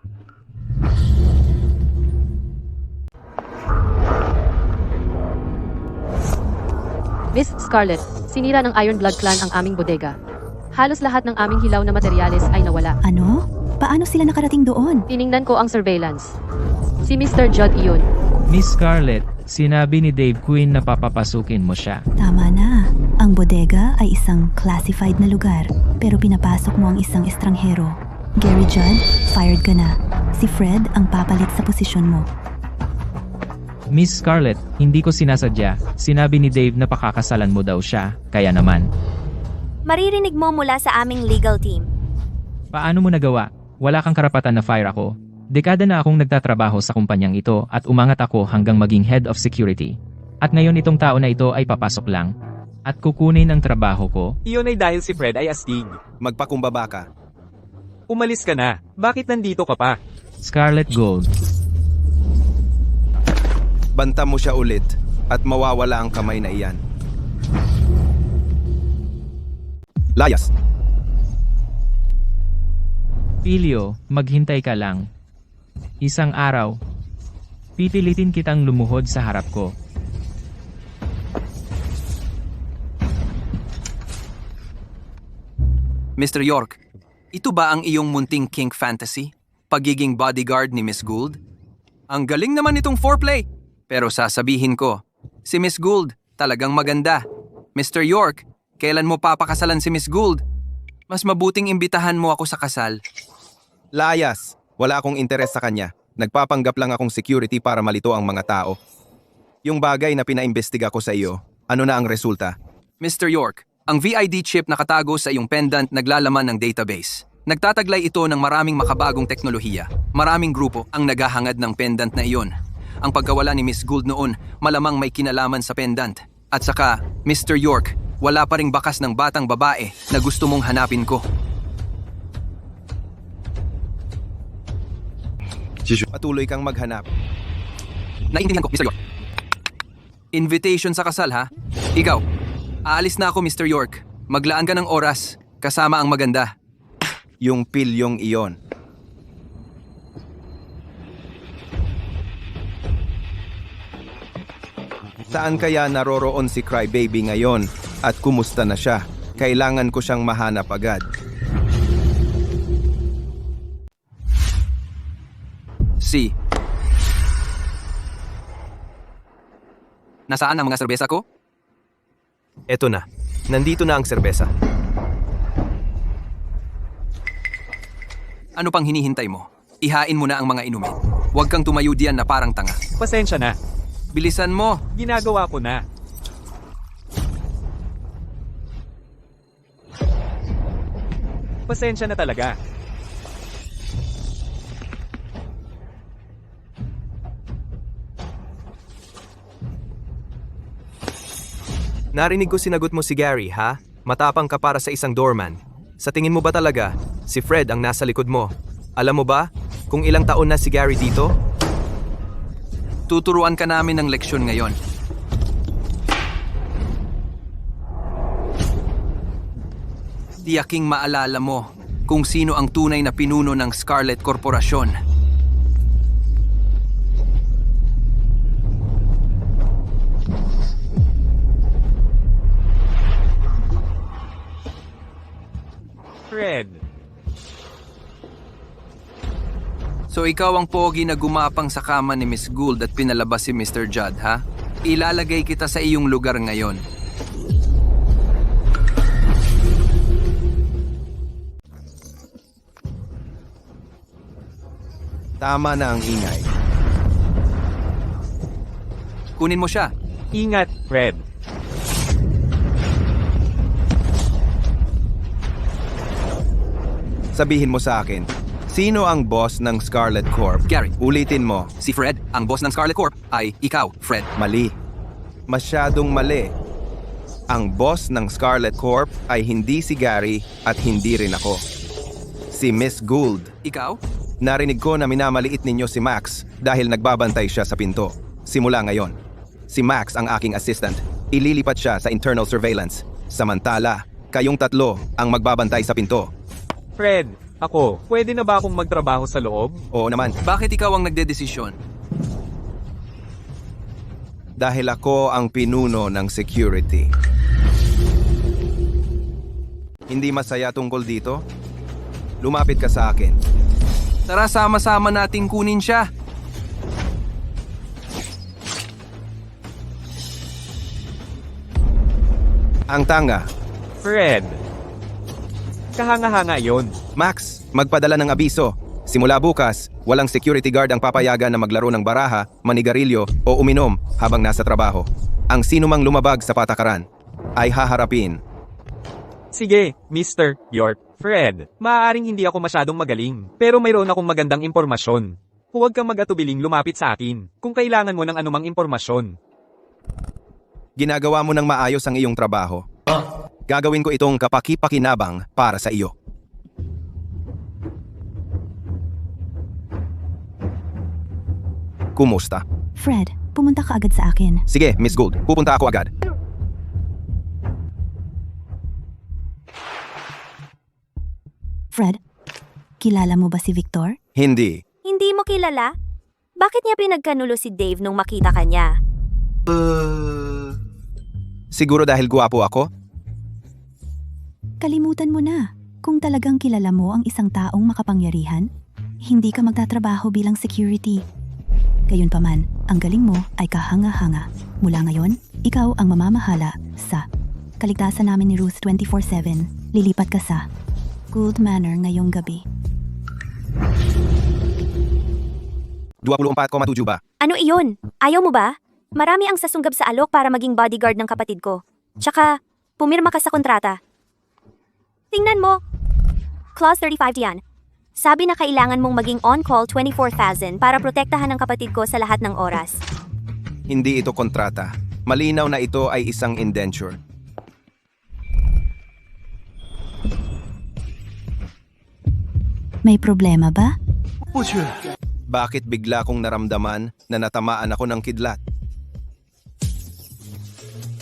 Miss Scarlett, sinira ng Iron Blood Clan ang aming bodega. Halos lahat ng aming hilaw na materyales ay nawala. Ano? Paano sila nakarating doon? Tiningnan ko ang surveillance. Si Mr. Judd iyon. Miss Scarlett, sinabi ni Dave Quinn na papapasukin mo siya. Tama na. Ang bodega ay isang classified na lugar, pero pinapasok mo ang isang estranghero. Gary Judd, fired ka na. Si Fred ang papalit sa posisyon mo. Miss Scarlett, hindi ko sinasadya. Sinabi ni Dave na pakakasalan mo daw siya, kaya naman. Maririnig mo mula sa aming legal team. Paano mo nagawa? Wala kang karapatan na fire ako. Dekada na akong nagtatrabaho sa kumpanyang ito at umangat ako hanggang maging head of security. At ngayon itong tao na ito ay papasok lang. At kukunin ang trabaho ko. Iyon ay dahil si Fred ay astig. Magpakumbaba ka. Umalis ka na. Bakit nandito ka pa? Scarlet Gold. Banta mo siya ulit at mawawala ang kamay na iyan. Layas! Pilio, maghintay ka lang. Isang araw, pipilitin kitang lumuhod sa harap ko. Mr. York, ito ba ang iyong munting kink fantasy? Pagiging bodyguard ni Miss Gould? Ang galing naman itong foreplay! Pero sasabihin ko, si Miss Gould talagang maganda. Mr. York, kailan mo papakasalan si Miss Gould? Mas mabuting imbitahan mo ako sa kasal. Layas! Wala akong interes sa kanya. Nagpapanggap lang akong security para malito ang mga tao. Yung bagay na pinaimbestiga ko sa iyo, ano na ang resulta? Mr. York, ang VID chip nakatago sa iyong pendant naglalaman ng database. Nagtataglay ito ng maraming makabagong teknolohiya. Maraming grupo ang naghahangad ng pendant na iyon. Ang pagkawala ni Miss Gould noon, malamang may kinalaman sa pendant. At saka, Mr. York, wala pa ring bakas ng batang babae na gusto mong hanapin ko. Patuloy kang maghanap. Naintindihan ko, Mr. York. Invitation sa kasal, ha? Ikaw, aalis na ako, Mr. York. Maglaan ka ng oras, kasama ang maganda. Yung pilyong iyon. Saan kaya naroroon si Crybaby ngayon? At kumusta na siya? Kailangan ko siyang mahanap agad. Si. Nasaan ang mga serbesa ko? Eto na. Nandito na ang serbesa. Ano pang hinihintay mo? Ihain mo na ang mga inumin. Huwag kang tumayo diyan na parang tanga. Pasensya na. Bilisan mo. Ginagawa ko na. Pasensya na talaga. Narinig ko sinagot mo si Gary, ha? Matapang ka para sa isang doorman. Sa tingin mo ba talaga, si Fred ang nasa likod mo? Alam mo ba, kung ilang taon na si Gary dito? Tuturuan ka namin ng leksyon ngayon. Tiyaking maalala mo kung sino ang tunay na pinuno ng Scarlet Corporation. Fred. So ikaw ang pogi na gumapang sa kama ni Miss Gould at pinalabas si Mr. Judd, ha? Ilalagay kita sa iyong lugar ngayon. Tama na ang ingay. Kunin mo siya. Ingat, Fred. Sabihin mo sa akin, sino ang boss ng Scarlet Corp? Gary. Ulitin mo. Si Fred, ang boss ng Scarlet Corp, ay ikaw, Fred. Mali. Masyadong mali. Ang boss ng Scarlet Corp ay hindi si Gary at hindi rin ako. Si Miss Gould. Ikaw? Narinig ko na minamaliit ninyo si Max dahil nagbabantay siya sa pinto. Simula ngayon, si Max ang aking assistant. Ililipat siya sa internal surveillance. Samantala, kayong tatlo ang magbabantay sa pinto. Fred, ako, pwede na ba akong magtrabaho sa loob? Oo naman, Bakit ikaw ang nagdedesisyon? dahil ako ang pinuno ng security. Hindi masaya tungkol dito? Lumapit ka sa akin. Tara, sama-sama nating kunin siya. Ang tanga. Fred. Kahanga-hanga yon. Max, magpadala ng abiso. Simula bukas, walang security guard ang papayagan na maglaro ng baraha, manigarilyo o uminom habang nasa trabaho. Ang sino mang lumabag sa patakaran ay haharapin. Sige, Mr. York. Fred, maaaring hindi ako masyadong magaling, pero mayroon akong magandang impormasyon. Huwag kang mag-atubiling lumapit sa akin kung kailangan mo ng anumang impormasyon. Ginagawa mo ng maayos ang iyong trabaho. Gagawin ko itong kapaki-pakinabang para sa iyo. Kumusta? Fred, pumunta ka agad sa akin. Sige, Miss Gould, pupunta ako agad. Fred, kilala mo ba si Victor? Hindi. Hindi mo kilala? Bakit niya pinagkanulo si Dave nung makita ka niya? Siguro dahil guwapo ako? Kalimutan mo na. Kung talagang kilala mo ang isang taong makapangyarihan, hindi ka magtatrabaho bilang security. Gayunpaman, ang galing mo ay kahanga-hanga. Mula ngayon, ikaw ang mamamahala sa kaligtasan namin ni Ruth 24/7. Lilipat ka sa Gould Manor ngayong gabi. 24,2 ba? Ano iyon? Ayaw mo ba? Marami ang sasunggab sa alok para maging bodyguard ng kapatid ko. Tsaka, pumirma ka sa kontrata. Tingnan mo. Clause 35 yan. Sabi na kailangan mong maging on-call 24,000 para protektahan ang kapatid ko sa lahat ng oras. Hindi ito kontrata. Malinaw na ito ay isang indenture. May problema ba? Bakit bigla kong naramdaman na natamaan ako ng kidlat?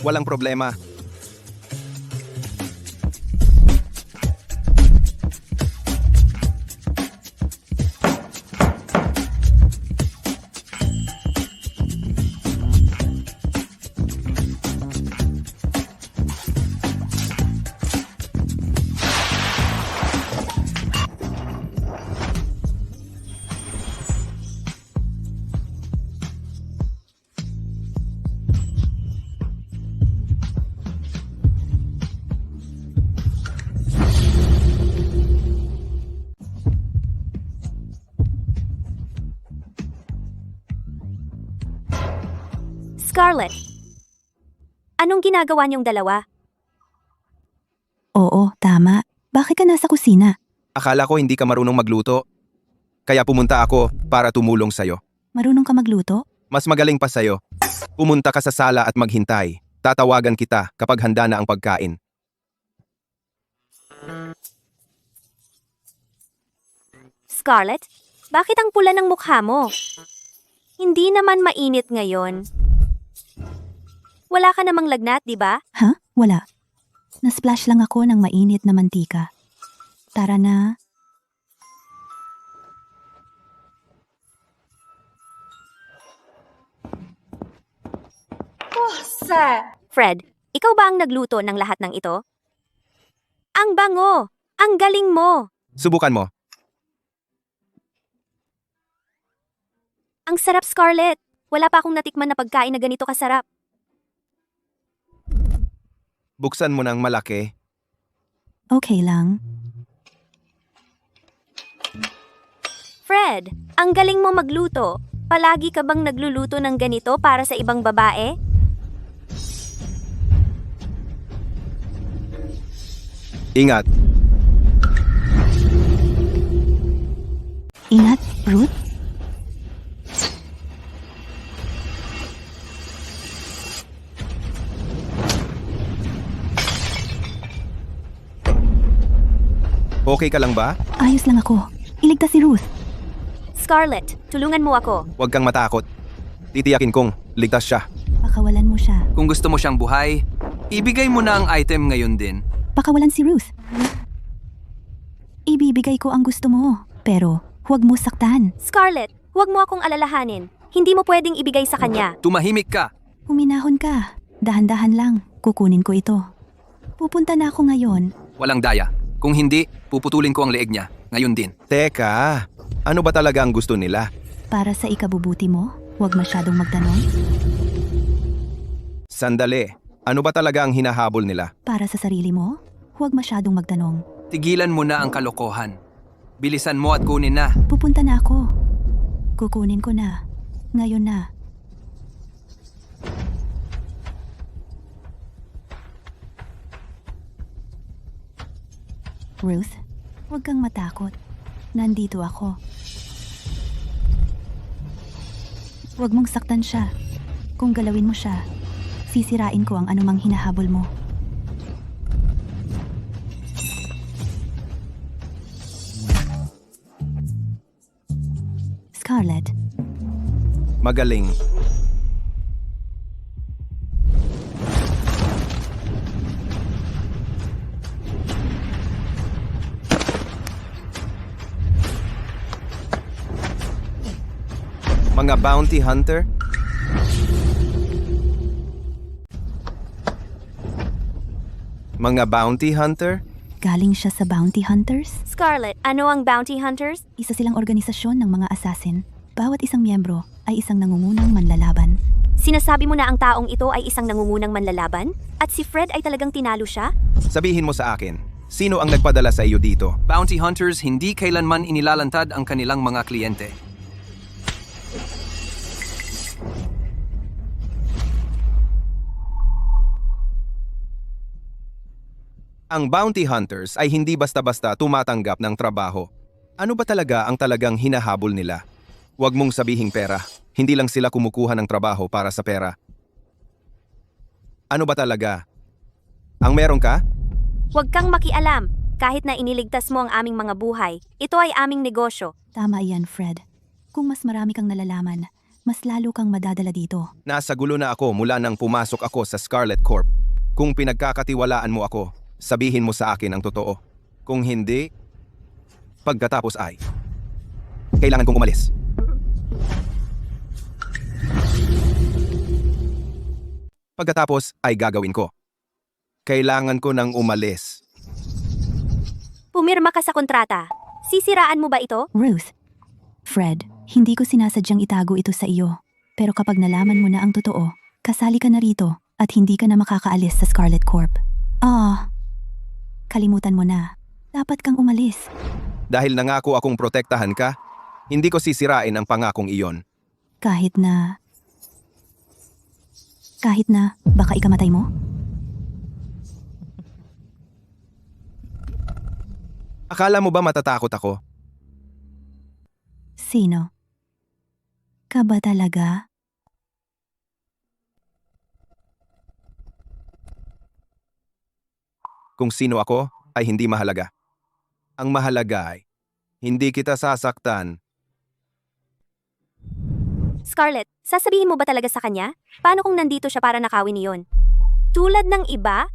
Walang problema. Scarlett, anong ginagawa niyong dalawa? Oo, tama. Bakit ka nasa kusina? Akala ko hindi ka marunong magluto. Kaya pumunta ako para tumulong sa'yo. Marunong ka magluto? Mas magaling pa sa'yo. Pumunta ka sa sala at maghintay. Tatawagan kita kapag handa na ang pagkain. Scarlett, bakit ang pula ng mukha mo? Hindi naman mainit ngayon. Wala ka namang lagnat, di ba? Ha? Wala. Nasplash lang ako ng mainit na mantika. Tara na. Fred, ikaw ba ang nagluto ng lahat ng ito? Ang bango! Ang galing mo! Subukan mo. Ang sarap, Scarlett! Wala pa akong natikman na pagkain na ganito kasarap. Buksan mo ng malaki. Okay lang. Fred, ang galing mo magluto. Palagi ka bang nagluluto ng ganito para sa ibang babae? Ingat. Ingat, Ruth. Okay ka lang ba? Ayos lang ako. Iligtas si Ruth. Scarlett, tulungan mo ako. Huwag kang matakot. Titiyakin kong ligtas siya. Pakawalan mo siya. Kung gusto mo siyang buhay, ibigay mo na ang item ngayon din. Pakawalan si Ruth. Ibibigay ko ang gusto mo. Pero, huwag mo saktan. Scarlett, huwag mo akong alalahanin. Hindi mo pwedeng ibigay sa kanya. Tumahimik ka. Huminahon ka. Dahan-dahan lang. Kukunin ko ito. Pupunta na ako ngayon. Walang daya. Kung hindi, puputulin ko ang leeg niya. Ngayon din. Teka, ano ba talaga ang gusto nila? Para sa ikabubuti mo, huwag masyadong magtanong. Sandali, ano ba talaga ang hinahabol nila? Para sa sarili mo, huwag masyadong magtanong. Tigilan mo na ang kalokohan. Bilisan mo at kunin na. Pupunta na ako. Kukunin ko na. Ngayon na. Ruth, huwag kang matakot. Nandito ako. Huwag mong saktan siya. Kung galawin mo siya, sisirain ko ang anumang hinahabol mo. Scarlett, Magaling. Mga bounty hunter? Mga bounty hunter? galing siya sa Bounty Hunters. Scarlett, ano ang Bounty Hunters? Isa silang organisasyon ng mga assassin. Bawat isang miyembro ay isang nangungunang manlalaban. Sinasabi mo na ang taong ito ay isang nangungunang manlalaban? At si Fred ay talagang tinalo siya? Sabihin mo sa akin, sino ang nagpadala sa iyo dito? Bounty hunters hindi kailanman inilalantad ang kanilang mga kliyente. Ang bounty hunters ay hindi basta-basta tumatanggap ng trabaho. Ano ba talaga ang talagang hinahabol nila? Huwag mong sabihing pera. Hindi lang sila kumukuha ng trabaho para sa pera. Ano ba talaga? Ang meron ka? Huwag kang makialam. Kahit na iniligtas mo ang aming mga buhay, ito ay aming negosyo. Tama yan, Fred. Kung mas marami kang nalalaman, mas lalo kang madadala dito. Nasa gulo na ako mula nang pumasok ako sa Scarlet Corp. Kung pinagkakatiwalaan mo ako, sabihin mo sa akin ang totoo. Kung hindi, pagkatapos ay, kailangan kong umalis. Pagkatapos ay gagawin ko. Kailangan ko nang umalis. Pumirma ka sa kontrata. Sisiraan mo ba ito? Ruth, Fred, hindi ko sinasadyang itago ito sa iyo. Pero kapag nalaman mo na ang totoo, kasali ka na rito at hindi ka na makakaalis sa Scarlet Corp. Kalimutan mo na. Dapat kang umalis. Dahil nangako akong protektahan ka, hindi ko sisirain ang pangakong iyon. Kahit na Kahit na baka ikamatay mo? Akala mo ba matatakot ako? Sino? Ka ba talaga? Kung sino ako ay hindi mahalaga. Ang mahalaga ay hindi kita sasaktan. Scarlett, sasabihin mo ba talaga sa kanya? Paano kung nandito siya para nakawin niyon? Tulad ng iba?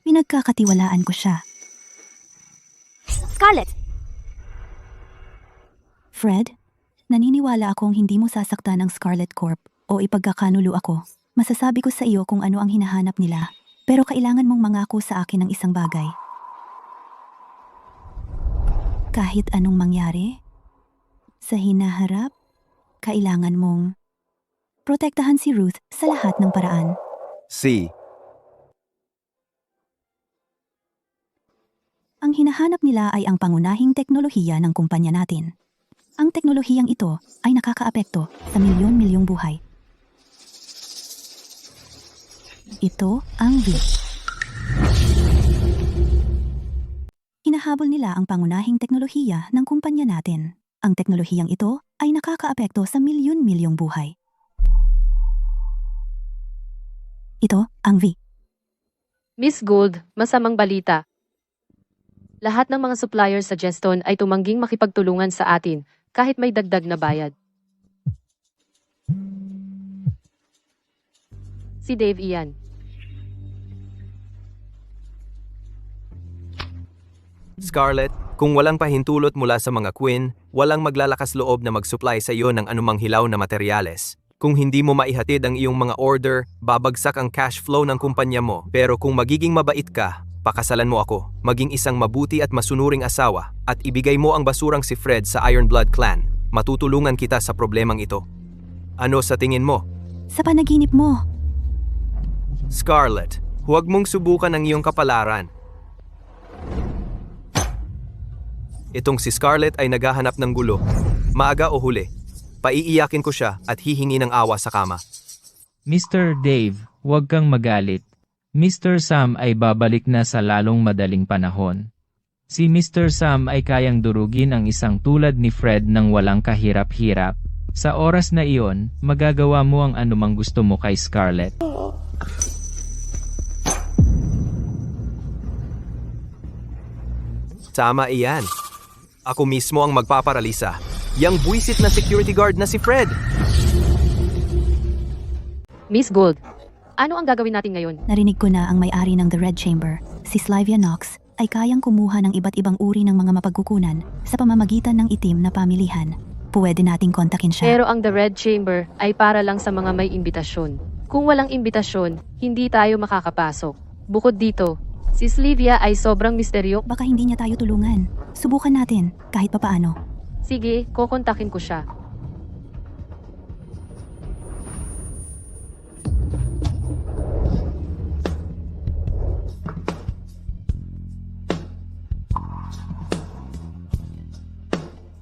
Pinagkakatiwalaan ko siya. Scarlett, Fred, naniniwala akong hindi mo sasaktan ang Scarlet Corp o ipagkakanulo ako. Masasabi ko sa iyo kung ano ang hinahanap nila, pero kailangan mong mangako sa akin ng isang bagay. Kahit anong mangyari, sa hinaharap, kailangan mong protektahan si Ruth sa lahat ng paraan. Ang hinahanap nila ay ang pangunahing teknolohiya ng kumpanya natin. Ang teknolohiyang ito ay nakakaapekto sa milyon-milyong buhay. Ito ang V. Hinahabol nila ang pangunahing teknolohiya ng kumpanya natin. Ang teknolohiyang ito ay nakakaapekto sa milyon-milyong buhay. Ito ang V. Miss Gould, masamang balita. Lahat ng mga suppliers sa Jeston ay tumangging makipagtulungan sa atin kahit may dagdag na bayad. Si Dave iyan. Scarlett, kung walang pahintulot mula sa mga Quinn, walang maglalakas loob na mag-supply sa iyo ng anumang hilaw na materyales. Kung hindi mo maihatid ang iyong mga order, babagsak ang cash flow ng kumpanya mo. Pero kung magiging mabait ka, pakasalan mo ako, maging isang mabuti at masunuring asawa, at ibigay mo ang basurang si Fred sa Iron Blood Clan, matutulungan kita sa problemang ito. Ano sa tingin mo? Sa panaginip mo, Scarlett, huwag mong subukan ang iyong kapalaran. Itong si Scarlett ay naghahanap ng gulo. Maaga o huli, paiiyakin ko siya at hihingi ng awa sa kama. Mr. Dave, huwag kang magalit. Mr. Sam ay babalik na sa lalong madaling panahon. Si Mr. Sam ay kayang durugin ang isang tulad ni Fred ng walang kahirap-hirap. Sa oras na iyon, magagawa mo ang anumang gusto mo kay Scarlett. Tama iyan. Ako mismo ang magpaparalisa. Yang buwisit na security guard na si Fred. Miss Gould, ano ang gagawin natin ngayon? narinig ko na ang may-ari ng The Red Chamber, si Sylvia Knox, ay kayang kumuha ng iba't ibang uri ng mga mapagkukunan sa pamamagitan ng itim na pamilihan. Pwede nating kontakin siya. Pero ang The Red Chamber ay para lang sa mga may imbitasyon. Kung walang imbitasyon, hindi tayo makakapasok. Bukod dito, si Sylvia ay sobrang misteryo. Baka hindi niya tayo tulungan. Subukan natin, kahit papaano. Sige, kokontakin ko siya.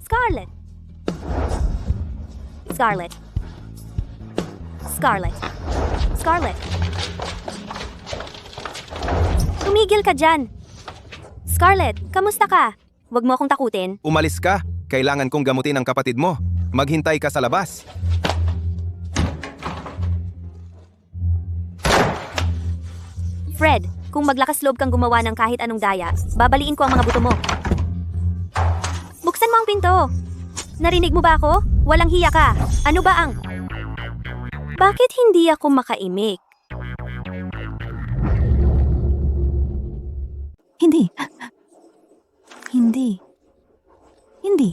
Scarlett. Scarlett. Scarlett. Scarlett. Tumigil ka dyan. Scarlett, kamusta ka? Huwag mo akong takutin. Umalis ka. Kailangan kong gamutin ang kapatid mo. Maghintay ka sa labas. Fred, kung maglakas loob kang gumawa ng kahit anong daya, babaliin ko ang mga buto mo. Buksan mo ang pinto. Narinig mo ba ako? Walang hiya ka. Ano ba ang... Bakit hindi ako makaimik? Hindi. Hindi. Hindi.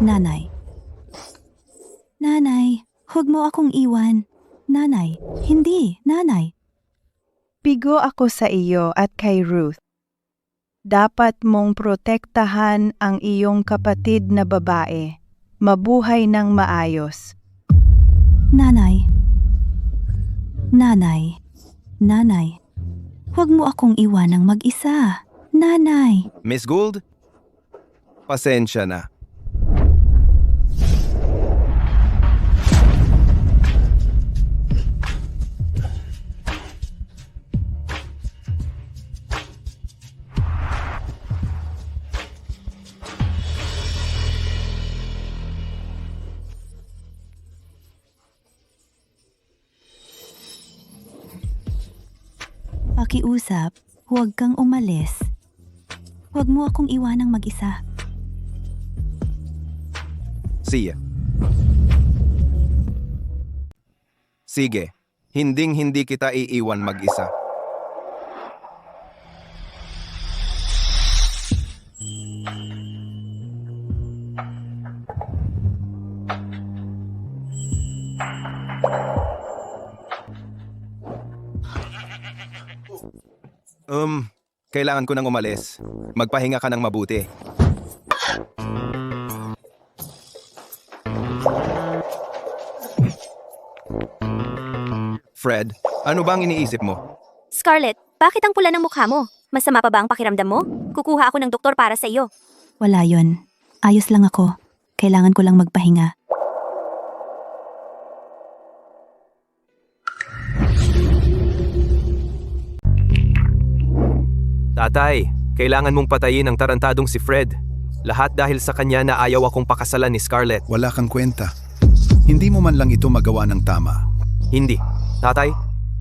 Nanay. Nanay, huwag mo akong iwan. Nanay, hindi. Nanay. Bigo ako sa iyo at kay Ruth. Dapat mong protektahan ang iyong kapatid na babae. Mabuhay ng maayos. Nanay. Nanay. Nanay. Huwag mo akong iwanang mag-isa. Nanay. Miss Gould? Pasensya na. Pakiusap, huwag kang umalis. Huwag mo akong iwanang mag-isa. Siya. Sige, hinding-hindi kita iiwan mag-isa. Kailangan ko nang umalis. Magpahinga ka ng mabuti. Fred, ano bang iniisip mo? Scarlett, bakit ang pula ng mukha mo? Masama pa ba ang pakiramdam mo? Kukuha ako ng doktor para sa iyo. Wala yon. Ayos lang ako. Kailangan ko lang magpahinga. Tatay, kailangan mong patayin ang tarantadong si Fred. Lahat dahil sa kanya na ayaw akong pakasalan ni Scarlett. Wala kang kwenta. Hindi mo man lang ito magawa ng tama. Hindi. Tatay,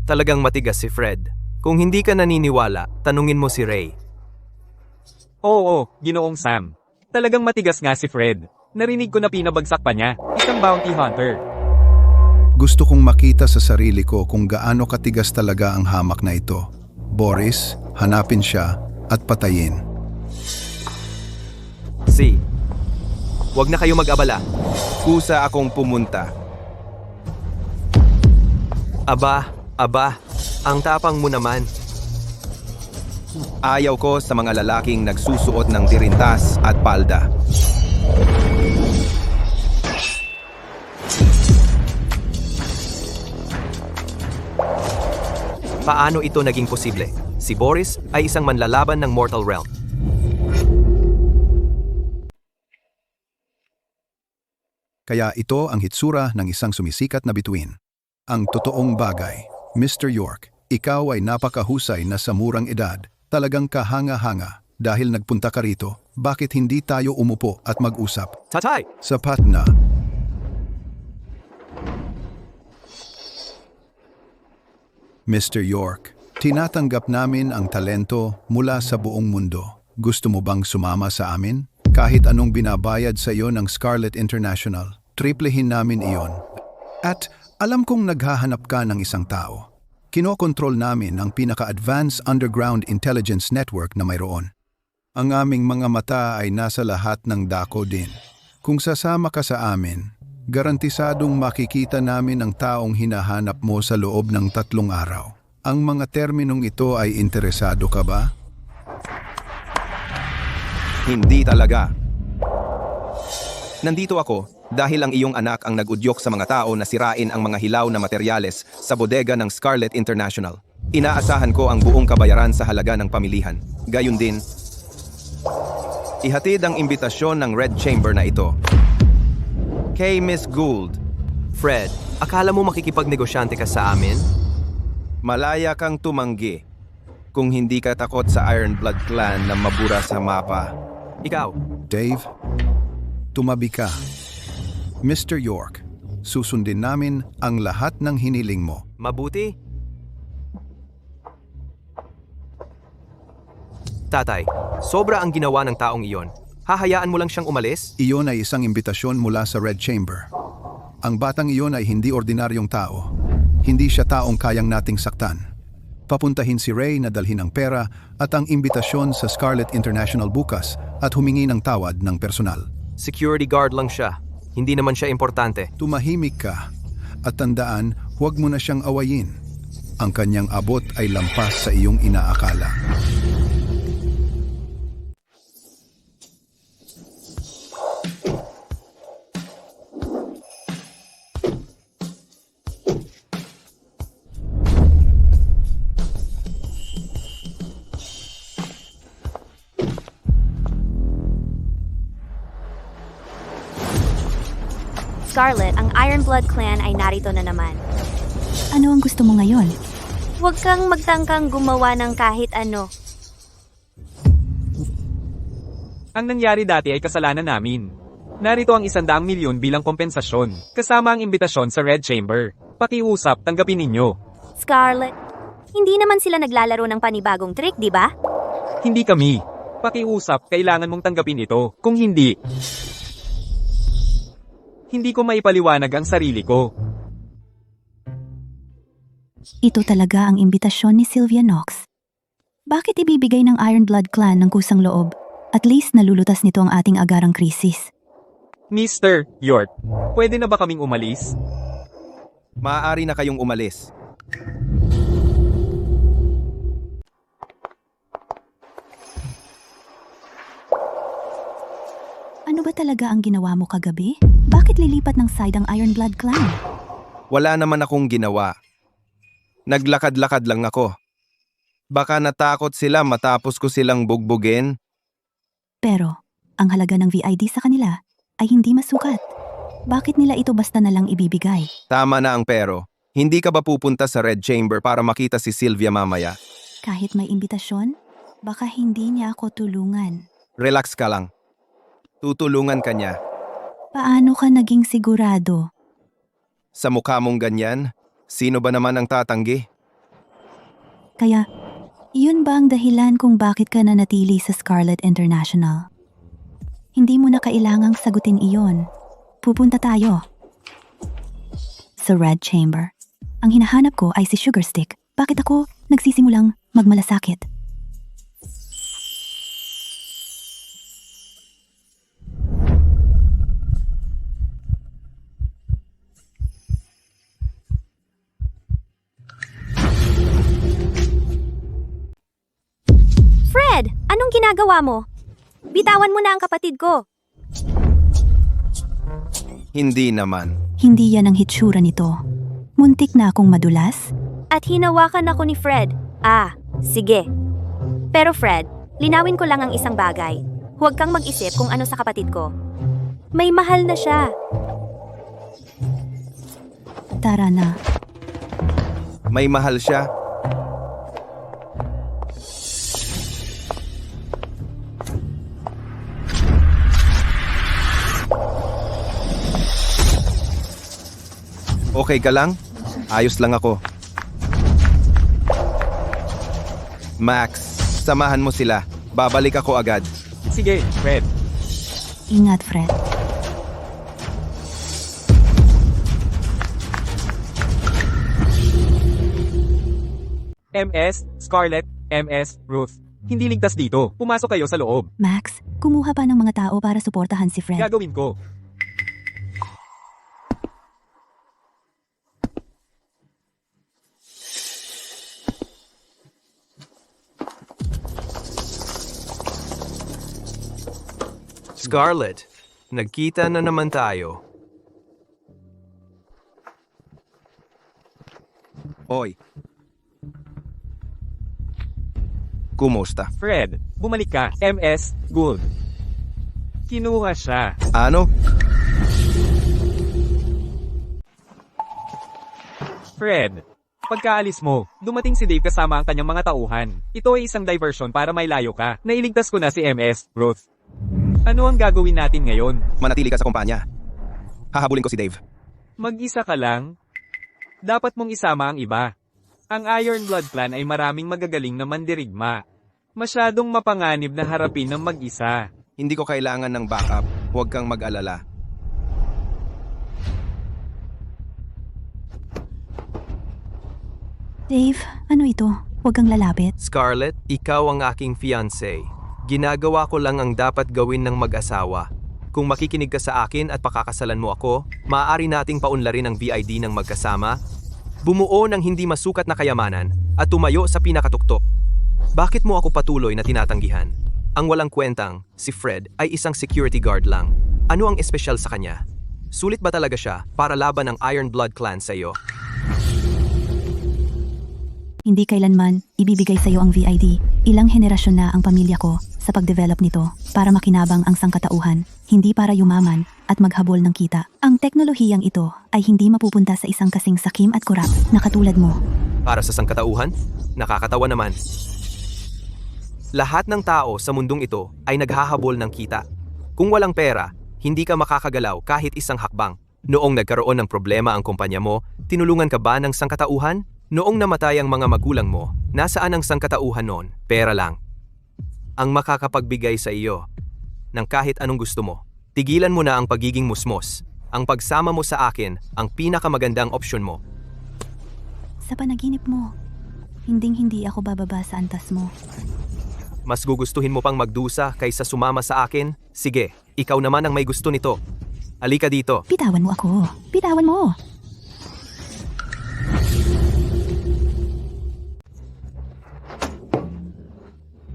talagang matigas si Fred. Kung hindi ka naniniwala, tanungin mo si Ray. Oo, Ginoong Sam. Talagang matigas nga si Fred. Narinig ko na pinabagsak pa niya. Isang bounty hunter. Gusto kong makita sa sarili ko kung gaano katigas talaga ang hamak na ito. Boris, hanapin siya at patayin. Huwag na kayo mag-abala. Kusa akong pumunta. Aba, ang tapang mo naman. Ayaw ko sa mga lalaking nagsusuot ng dirintas at palda. Paano ito naging posible? Si Boris ay isang manlalaban ng Mortal Realm. Kaya ito ang hitsura ng isang sumisikat na bituin. Ang totoong bagay, Mr. York, ikaw ay napakahusay na sa murang edad. Talagang kahanga-hanga. Dahil nagpunta ka rito, bakit hindi tayo umupo at mag-usap? Tatay! Sapat na. Mr. York, tinatanggap namin ang talento mula sa buong mundo. Gusto mo bang sumama sa amin? Kahit anong binabayad sa iyo ng Scarlet International, triplehin namin iyon. At alam kong naghahanap ka ng isang tao. Kinokontrol namin ang pinaka-advanced underground intelligence network na mayroon. Ang aming mga mata ay nasa lahat ng dako din. Kung sasama ka sa amin, garantisadong makikita namin ang taong hinahanap mo sa loob ng 3 araw. Ang mga terminong ito ay interesado ka ba? Hindi talaga. Nandito ako dahil ang iyong anak ang nag-udyok sa mga tao na sirain ang mga hilaw na materyales sa bodega ng Scarlet International. Inaasahan ko ang buong kabayaran sa halaga ng pamilihan. Gayun din, ihatid ang imbitasyon ng Red Chamber na ito. Kay Miss Gould, Fred, akala mo makikipagnegosyante ka sa amin? malaya kang tumanggi kung hindi ka takot sa Iron Blood Clan na mabura sa mapa. Ikaw, Dave, tumabi ka. Mr. York, susundin namin ang lahat ng hiniling mo. mabuti? Tatay, sobra ang ginawa ng taong iyon. Hahayaan mo lang siyang umalis? Iyon ay isang imbitasyon mula sa Red Chamber. Ang batang iyon ay hindi ordinaryong tao. Hindi siya taong kayang nating saktan. Papuntahin si Ray na dalhin ang pera at ang imbitasyon sa Scarlet International bukas at humingi ng tawad ng personal. Security guard lang siya. Hindi naman siya importante. Tumahimik ka at tandaan, huwag mo na siyang awayin. Ang kanyang abot ay lampas sa iyong inaakala. Scarlett, ang Iron Blood Clan ay narito na naman. Ano ang gusto mo ngayon? Huwag kang magtangkang gumawa ng kahit ano. Ang nangyari dati ay kasalanan namin. Narito ang 100 milyon bilang kompensasyon, kasama ang imbitasyon sa Red Chamber. Pakiusap, tanggapin ninyo. Scarlett, Hindi naman sila naglalaro ng panibagong trick, di ba? Hindi kami. Pakiusap, kailangan mong tanggapin ito. Kung hindi ko maipaliwanag ang sarili ko. Ito talaga ang imbitasyon ni Sylvia Knox. Bakit ibibigay ng Iron Blood Clan ng kusang loob? At least nalulutas nito ang ating agarang krisis. Mr. York, pwede na ba kaming umalis? Maaari na kayong umalis. Ano ba talaga ang ginawa mo kagabi? Bakit lilipat ng side ang Iron Blood Clan? Wala naman akong ginawa. Naglakad-lakad lang ako. Baka natakot sila matapos ko silang bugbugin. Pero, ang halaga ng VID sa kanila ay hindi masukat. Bakit nila ito basta na lang ibibigay? Tama na ang pero. Hindi ka ba pupunta sa Red Chamber para makita si Sylvia mamaya? Kahit may imbitasyon, baka hindi niya ako tulungan. Relax ka lang. Tutulungan ka niya. Paano ka naging sigurado? Sa mukha mong ganyan, sino ba naman ang tatanggi? Kaya, yun ba ang dahilan kung bakit ka nanatili sa Scarlet International? Hindi mo na kailangang sagutin iyon. Pupunta tayo. Sa Red Chamber. Ang hinahanap ko ay si Sugar Stick. Bakit ako nagsisimulang magmalasakit? Fred, anong ginagawa mo? Bitawan mo na ang kapatid ko. Hindi naman. Hindi yan ang hitsura nito. Muntik na akong madulas. At hinawakan ako ni Fred. Ah, sige. Pero Fred, linawin ko lang ang isang bagay. Huwag kang mag-isip kung ano sa kapatid ko. May mahal na siya. Tara na. May mahal siya. Okay ka lang? Ayos lang ako. Max, samahan mo sila. Babalik ako agad. Sige, Fred. Ingat, Fred. MS, Scarlett, MS, Ruth. Hindi ligtas dito. Pumasok kayo sa loob. Max, kumuha pa ng mga tao para suportahan si Fred. Gagawin ko. Scarlett, nagkita na naman tayo. Hoy. Kumusta? Fred, bumalik ka. MS, Gould. Kinuha siya. Ano? Fred, pagkaalis mo, dumating si Dave kasama ang kanyang mga tauhan. Ito ay isang diversion para may layo ka. Nailigtas ko na si MS, Ruth. Ano ang gagawin natin ngayon? Manatili ka sa kumpanya. Hahabulin ko si Dave. Mag-isa ka lang? Dapat mong isama ang iba. Ang Iron Blood Clan ay maraming magagaling na mandirigma. Masyadong mapanganib na harapin ng mag-isa. Hindi ko kailangan ng backup. Huwag kang mag-alala. Dave, ano ito? Huwag kang lalapit. Scarlett, ikaw ang aking fiancé. Ginagawa ko lang ang dapat gawin ng mag-asawa. Kung makikinig ka sa akin at pakakasalan mo ako, maaari nating paunlarin ang VID ng magkasama, bumuo ng hindi masukat na kayamanan, at tumayo sa pinakatuktok. Bakit mo ako patuloy na tinatanggihan? Ang walang kwentang, si Fred ay isang security guard lang. Ano ang espesyal sa kanya? Sulit ba talaga siya para laban ng Iron Blood Clan sa iyo? Hindi kailanman ibibigay sa iyo ang VID. Ilang henerasyon na ang pamilya ko sa pag-develop nito para makinabang ang sangkatauhan, hindi para yumaman at maghabol ng kita. Ang teknolohiyang ito ay hindi mapupunta sa isang kasing sakim at kurap na katulad mo. Para sa sangkatauhan? Nakakatawa naman. Lahat ng tao sa mundong ito ay naghahabol ng kita. Kung walang pera, hindi ka makakagalaw kahit isang hakbang. Noong nagkaroon ng problema ang kumpanya mo, tinulungan ka ba ng sangkatauhan? Noong namatay ang mga magulang mo, nasaan ang sangkatauhan noon? Pera lang. Ang makakapagbigay sa iyo ng kahit anong gusto mo. Tigilan mo na ang pagiging musmos. Ang pagsama mo sa akin ang pinakamagandang opsyon mo. Sa panaginip mo, hinding-hindi ako bababa sa antas mo. Mas gugustuhin mo pang magdusa kaysa sumama sa akin? Sige, ikaw naman ang may gusto nito. Halika dito. Bitawan mo ako. Bitawan mo.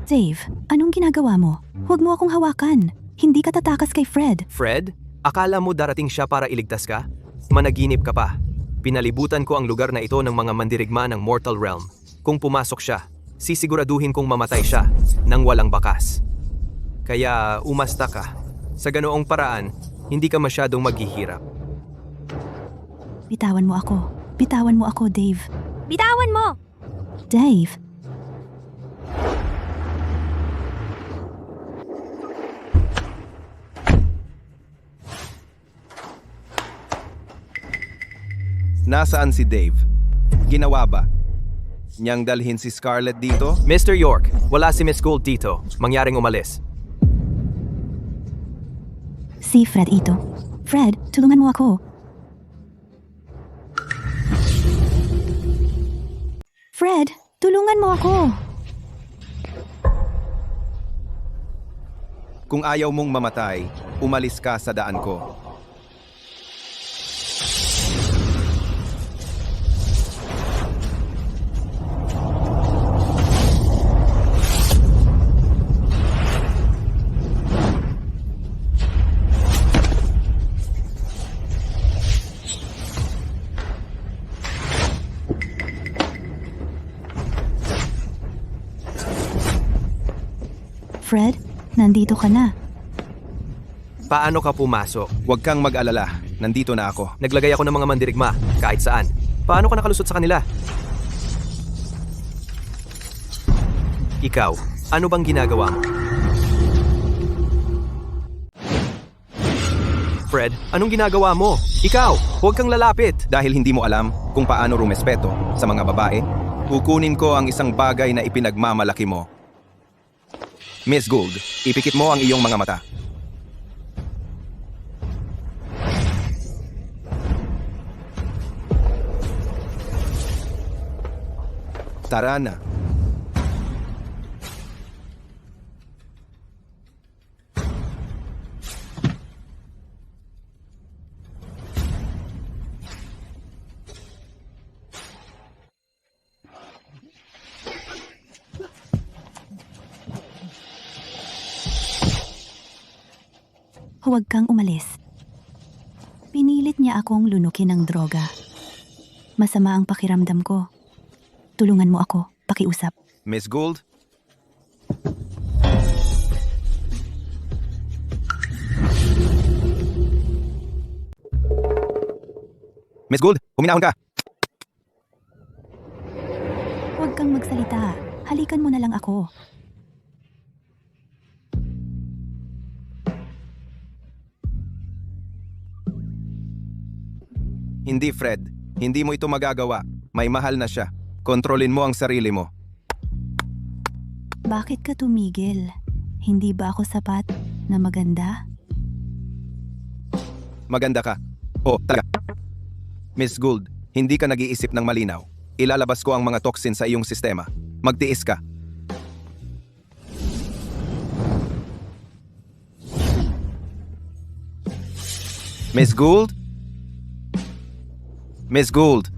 Dave, anong ginagawa mo? Huwag mo akong hawakan. Hindi ka tatakas kay Fred. Fred, akala mo darating siya para iligtas ka? Managinip ka pa. Pinalibutan ko ang lugar na ito ng mga mandirigma ng Mortal Realm. Kung pumasok siya, sisiguraduhin kong mamatay siya nang walang bakas. Kaya umasta ka. Sa ganoong paraan, hindi ka masyadong maghihirap. Bitawan mo ako. Bitawan mo ako, Dave. Bitawan mo! Dave, Nasaan si Dave? Ginawa ba niyang dalhin si Scarlett dito? Mr. York, wala si Miss Gould dito. Mangyaring umalis. si Fred ito. Fred, tulungan mo ako. Fred, tulungan mo ako. Kung ayaw mong mamatay, umalis ka sa daan ko. Fred, nandito ka na. Paano ka pumasok? Huwag kang mag-alala. Nandito na ako. Naglagay ako ng mga mandirigma, kahit saan. Paano ka nakalusot sa kanila? Ikaw, ano bang ginagawa mo? Fred, anong ginagawa mo? Ikaw, huwag kang lalapit! Dahil hindi mo alam kung paano rumespeto sa mga babae, kukunin ko ang isang bagay na ipinagmamalaki mo. Miss Gould, ipikit mo ang iyong mga mata. Tara na. Huwag kang umalis. Pinilit niya akong lunukin ng droga. Masama ang pakiramdam ko. Tulungan mo ako, pakiusap. Miss Gould? Miss Gould, huminahon ka! Huwag kang magsalita. Halikan mo na lang ako. Hindi, Fred. Hindi mo ito magagawa. May mahal na siya. Kontrolin mo ang sarili mo. Bakit ka tumigil? Hindi ba ako sapat na maganda? Maganda ka. Oh, talaga. Miss Gould, hindi ka nag-iisip ng malinaw. Ilalabas ko ang mga toxin sa iyong sistema. Magtiis ka. Miss Gould? Miss Gould!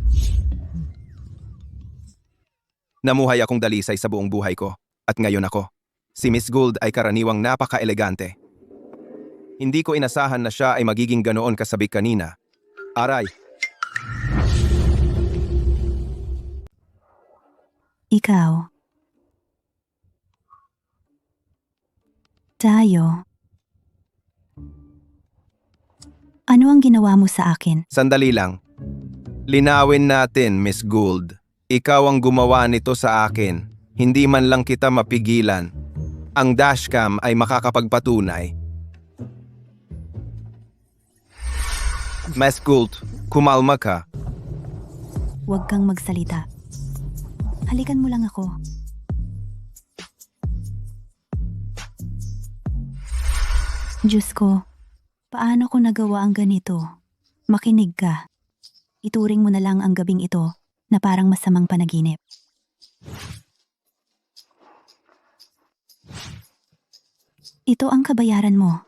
Namuhay akong dalisay sa buong buhay ko. At ngayon ako. Si Miss Gould ay karaniwang napaka-elegante. Hindi ko inasahan na siya ay magiging ganoon kasabik kanina. Aray! Ikaw. Tayo. Ano ang ginawa mo sa akin? Sandali lang. Linawin natin, Miss Gould. Ikaw ang gumawa nito sa akin. Hindi man lang kita mapigilan. Ang dashcam ay makakapagpatunay. Miss Gould, kumalma ka. Huwag kang magsalita. Halikan mo lang ako. Diyos ko, paano ko nagawa ang ganito? Makinig ka. Ituring mo na lang ang gabing ito na parang masamang panaginip. Ito ang kabayaran mo.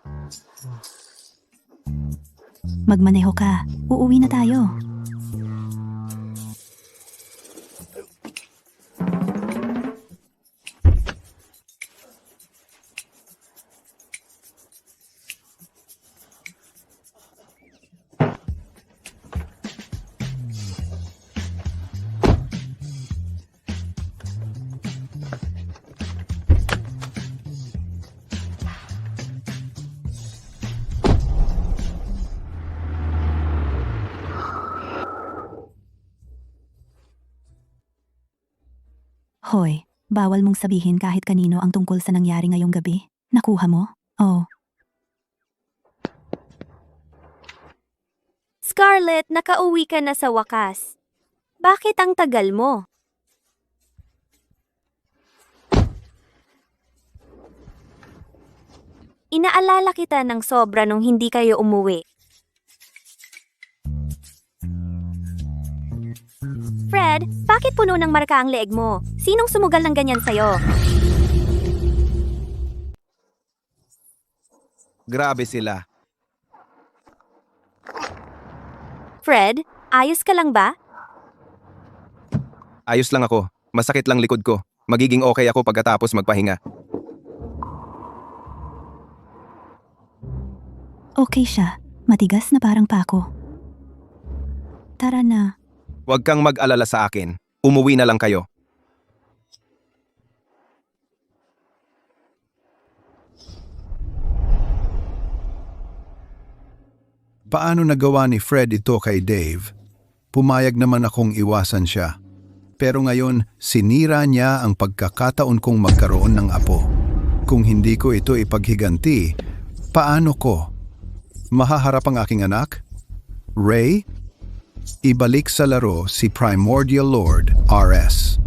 Magmaneho ka. Uuwi na tayo. Hoy, bawal mong sabihin kahit kanino ang tungkol sa nangyari ngayong gabi. Nakuha mo? Oh. Scarlett, nakauwi ka na sa wakas. Bakit ang tagal mo? Inaalala kita ng sobra nung hindi kayo umuwi. Fred, bakit puno ng marka ang leeg mo? Sinong sumugal ng ganyan sa'yo? Grabe sila. Fred, ayos ka lang ba? Ayos lang ako. Masakit lang likod ko. Magiging okay ako pagkatapos magpahinga. Okay siya. Matigas na parang pako. Tara na. Huwag kang mag-alala sa akin. Umuwi na lang kayo. Paano nagawa ni Fred ito kay Dave? Pumayag naman akong iwasan siya. Pero ngayon, sinira niya ang pagkakataon kong magkaroon ng apo. Kung hindi ko ito ipaghiganti, paano ko? Mahaharap ang aking anak? Ray? Ibalik sa laro si Primordial Lord, RS.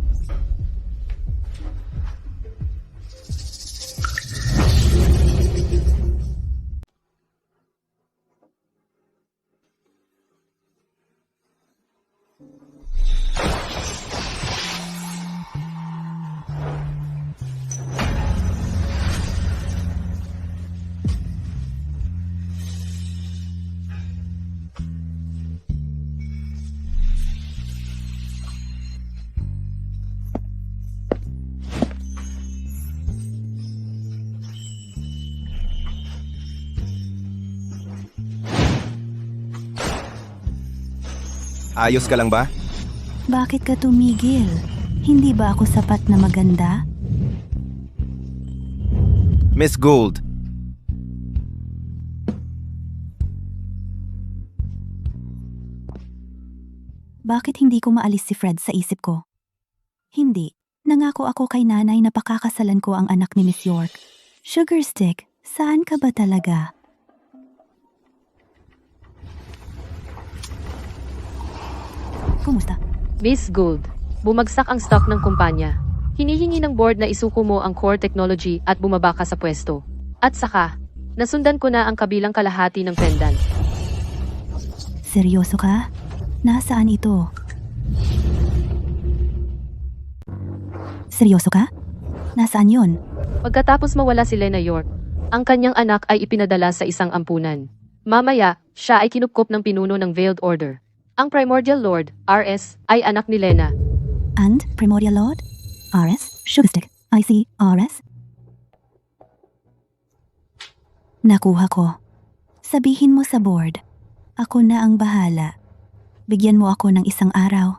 Ayos ka lang ba? Bakit ka tumigil? Hindi ba ako sapat na maganda? Miss Gould, Bakit hindi ko maalis si Fred sa isip ko? Hindi. Nangako ako kay nanay na pakakasalan ko ang anak ni Miss York. Sugar Stick, saan ka ba talaga? Kumusta? Miss Gould, bumagsak ang stock ng kumpanya. Hinihingi ng board na isuko mo ang core technology at bumaba ka sa pwesto. At saka, nasundan ko na ang kabilang kalahati ng pendant. Seryoso ka? Nasaan ito? Seryoso ka? Nasaan yon? Pagkatapos mawala si Lena York, ang kanyang anak ay ipinadala sa isang ampunan. Mamaya, siya ay kinupkop ng pinuno ng Veiled Order. Ang Primordial Lord, RS, ay anak ni Lena. And Primordial Lord? RS? Sugarstick? I see, RS? Nakuha ko. Sabihin mo sa board. Ako na ang bahala. Bigyan mo ako ng isang araw.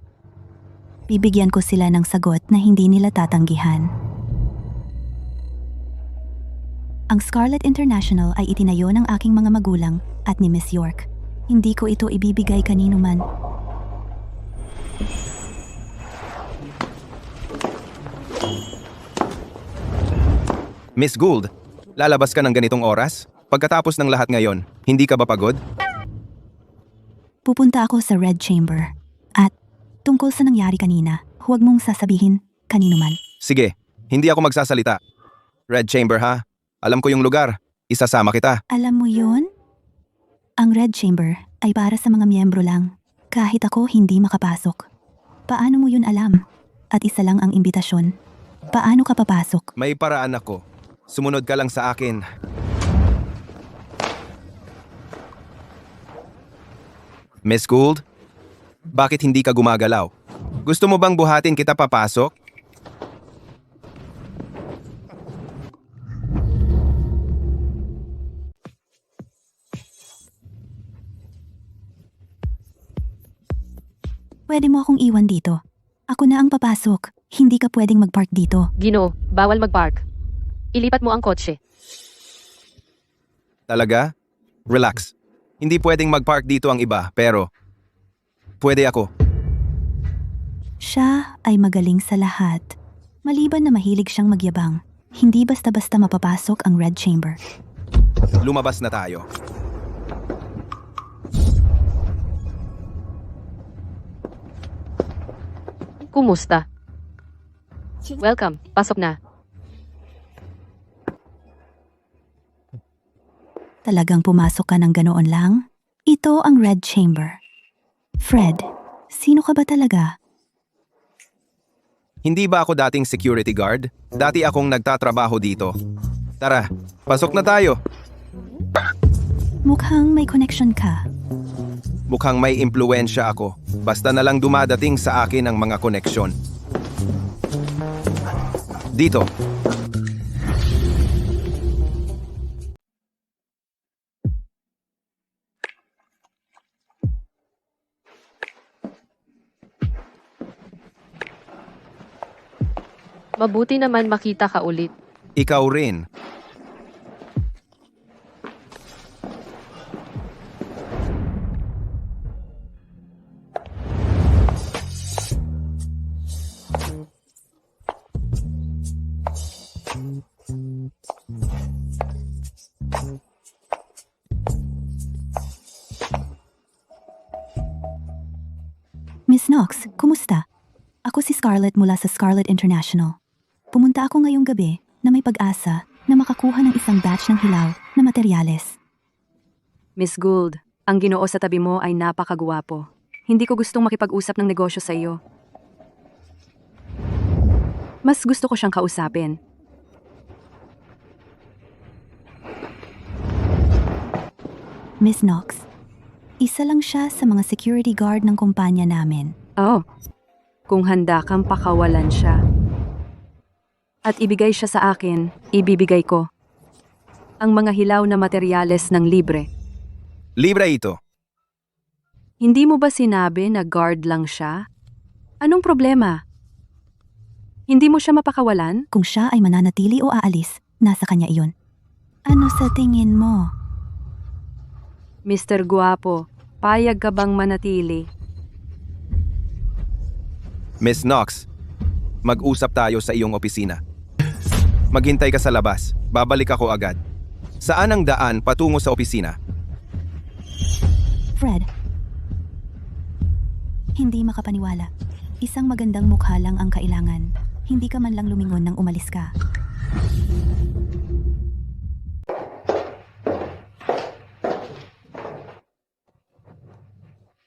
Bibigyan ko sila ng sagot na hindi nila tatanggihan. Ang Scarlet International ay itinayo ng aking mga magulang at ni Miss York. Hindi ko ito ibibigay kanino man. Miss Gould, lalabas ka ng ganitong oras? Pagkatapos ng lahat ngayon, hindi ka ba pagod? Pupunta ako sa Red Chamber. At tungkol sa nangyari kanina, huwag mong sasabihin kanino man. Sige, hindi ako magsasalita. Red Chamber ha? Alam ko yung lugar. Isasama kita. Alam mo yun? Ang Red Chamber ay para sa mga miyembro lang. Kahit ako hindi makapasok. Paano mo yun alam? At isa lang ang imbitasyon. Paano ka papasok? May paraan ako. Sumunod ka lang sa akin. Miss Gould? Bakit hindi ka gumagalaw? Gusto mo bang buhatin kita papasok? Pwede mo akong iwan dito. Ako na ang papasok. Hindi ka pwedeng mag-park dito. Gino, bawal mag-park. Ilipat mo ang kotse. Talaga? Relax. Hindi pwedeng mag-park dito ang iba, pero pwede ako. Siya ay magaling sa lahat. Maliban na mahilig siyang magyabang, hindi basta-basta mapapasok ang Red Chamber. Lumabas na tayo. Kumusta? Welcome, pasok na. Talagang pumasok ka ng ganoon lang? Ito ang Red Chamber. Fred, sino ka ba talaga? Hindi ba ako dating security guard? Dati akong nagtatrabaho dito. Tara, pasok na tayo. Mukhang may connection ka. Mukhang may impluensya ako. Basta na lang dumadating sa akin ang mga koneksyon. Dito. Mabuti naman makita ka ulit. Ikaw rin. Miss Knox, kumusta? Ako si Scarlett mula sa Scarlett International. Pumunta ako ngayong gabi na may pag-asa na makakuha ng isang batch ng hilaw na materyales. Miss Gould, ang Ginoo sa tabi mo ay napakagwapo. Hindi ko gustong makipag-usap ng negosyo sa iyo. Mas gusto ko siyang kausapin. Miss Knox, isa lang siya sa mga security guard ng kumpanya namin. Oh, kung handa kang pakawalan siya. At ibigay siya sa akin, ibibigay ko. Ang mga hilaw na materyales ng libre. Libre ito. Hindi mo ba sinabi na guard lang siya? Anong problema? Hindi mo siya mapakawalan? Kung siya ay mananatili o aalis, nasa kanya iyon. Ano sa tingin mo? Mr. Guapo, payag ka bang manatili? Miss Knox, mag-usap tayo sa iyong opisina. Maghintay ka sa labas. Babalik ako agad. Saan ang daan patungo sa opisina? Fred, hindi makapaniwala. Isang magandang mukha lang ang kailangan. Hindi ka man lang lumingon nang umalis ka.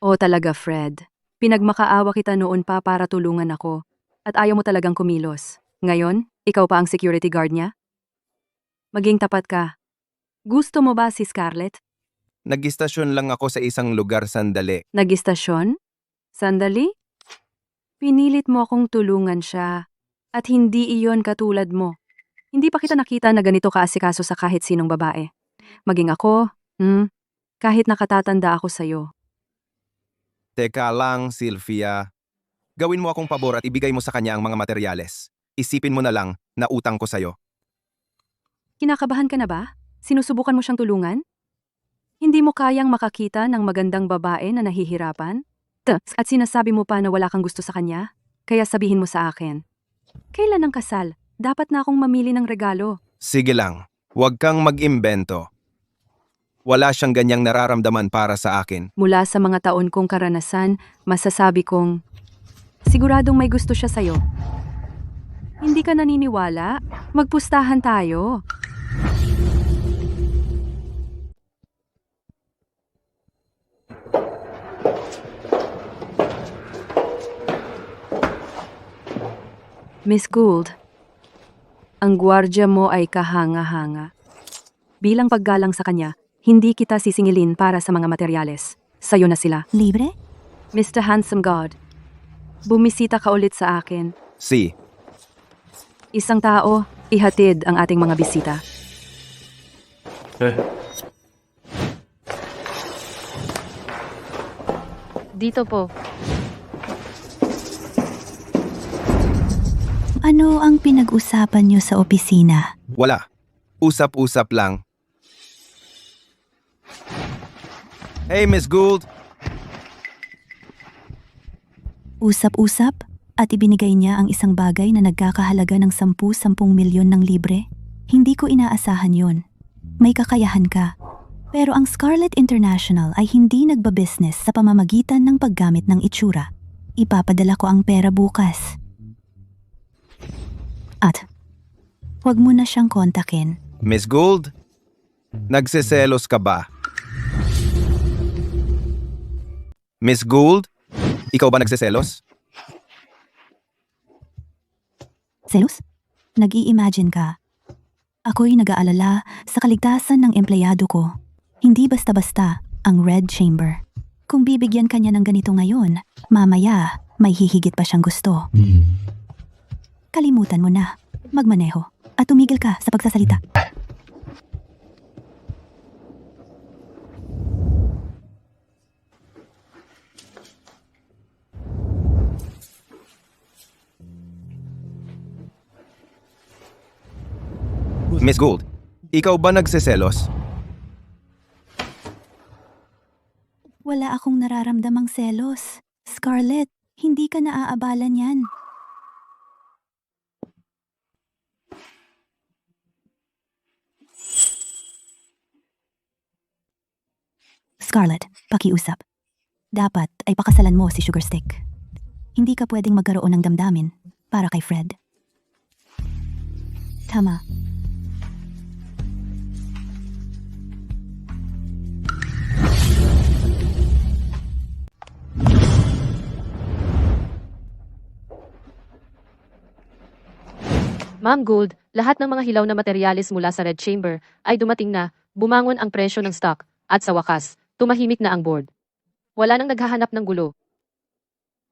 O talaga, Fred. Pinagmakaawa kita noon pa para tulungan ako. At ayaw mo talagang kumilos. Ngayon, ikaw pa ang security guard niya? Maging tapat ka. Gusto mo ba si Scarlett? Nag-istasyon lang ako sa isang lugar sandali. Nag-istasyon? Sandali? Pinilit mo akong tulungan siya. At hindi iyon katulad mo. Hindi pa kita nakita na ganito kaasikaso sa kahit sinong babae. Maging ako, kahit nakatatanda ako sa'yo. Teka lang, Sylvia. Gawin mo akong pabor at ibigay mo sa kanya ang mga materyales. Isipin mo na lang na utang ko sa'yo. Kinakabahan ka na ba? Sinusubukan mo siyang tulungan? Hindi mo kayang makakita ng magandang babae na nahihirapan? At sinasabi mo pa na wala kang gusto sa kanya? Kaya sabihin mo sa akin. Kailan ang kasal? Dapat na akong mamili ng regalo. Sige lang, huwag kang mag-imbento. Wala siyang ganyang nararamdaman para sa akin. Mula sa mga taon kong karanasan, masasabi kong Siguradong may gusto siya sa'yo. Hindi ka naniniwala? Magpustahan tayo. Miss Gould, ang gwardya mo ay kahanga-hanga. Bilang paggalang sa kanya, hindi kita sisingilin para sa mga materyales. Sa'yo na sila. Libre? Mr. Handsome God, bumisita ka ulit sa akin. Si. Isang tao, ihatid ang ating mga bisita. Dito po. Ano ang pinag-usapan niyo sa opisina? Wala. Usap-usap lang. Hey, Miss Gould. Usap-usap at ibinigay niya ang isang bagay na nagkakahalaga ng 10 milyon ng libre? Hindi ko inaasahan yon. May kakayahan ka. Pero ang Scarlet International ay hindi nagbabusiness sa pamamagitan ng paggamit ng itsura. Ipapadala ko ang pera bukas. At huwag mo na siyang kontakin. Miss Gould, nagseselos ka ba? Miss Gould, ikaw ba nagseselos? Selos? Nag-i-imagine ka. Ako'y nag-aalala sa kaligtasan ng empleyado ko. Hindi basta-basta ang Red Chamber. Kung bibigyan kanya ng ganito ngayon, mamaya may hihigit pa siyang gusto. Kalimutan mo na. Magmaneho. At tumigil ka sa pagsasalita. Miss Gould, ikaw ba nagseselos? Wala akong nararamdamang selos. Scarlett, hindi ka naaabalan yan. Scarlett, pakiusap. Dapat ay pakasalan mo si Sugar Stick. Hindi ka pwedeng magkaroon ng damdamin para kay Fred. Tama. Ma'am Gould, lahat ng mga hilaw na materyales mula sa Red Chamber ay dumating na, bumangon ang presyo ng stock, at sa wakas, tumahimik na ang board. Wala nang naghahanap ng gulo.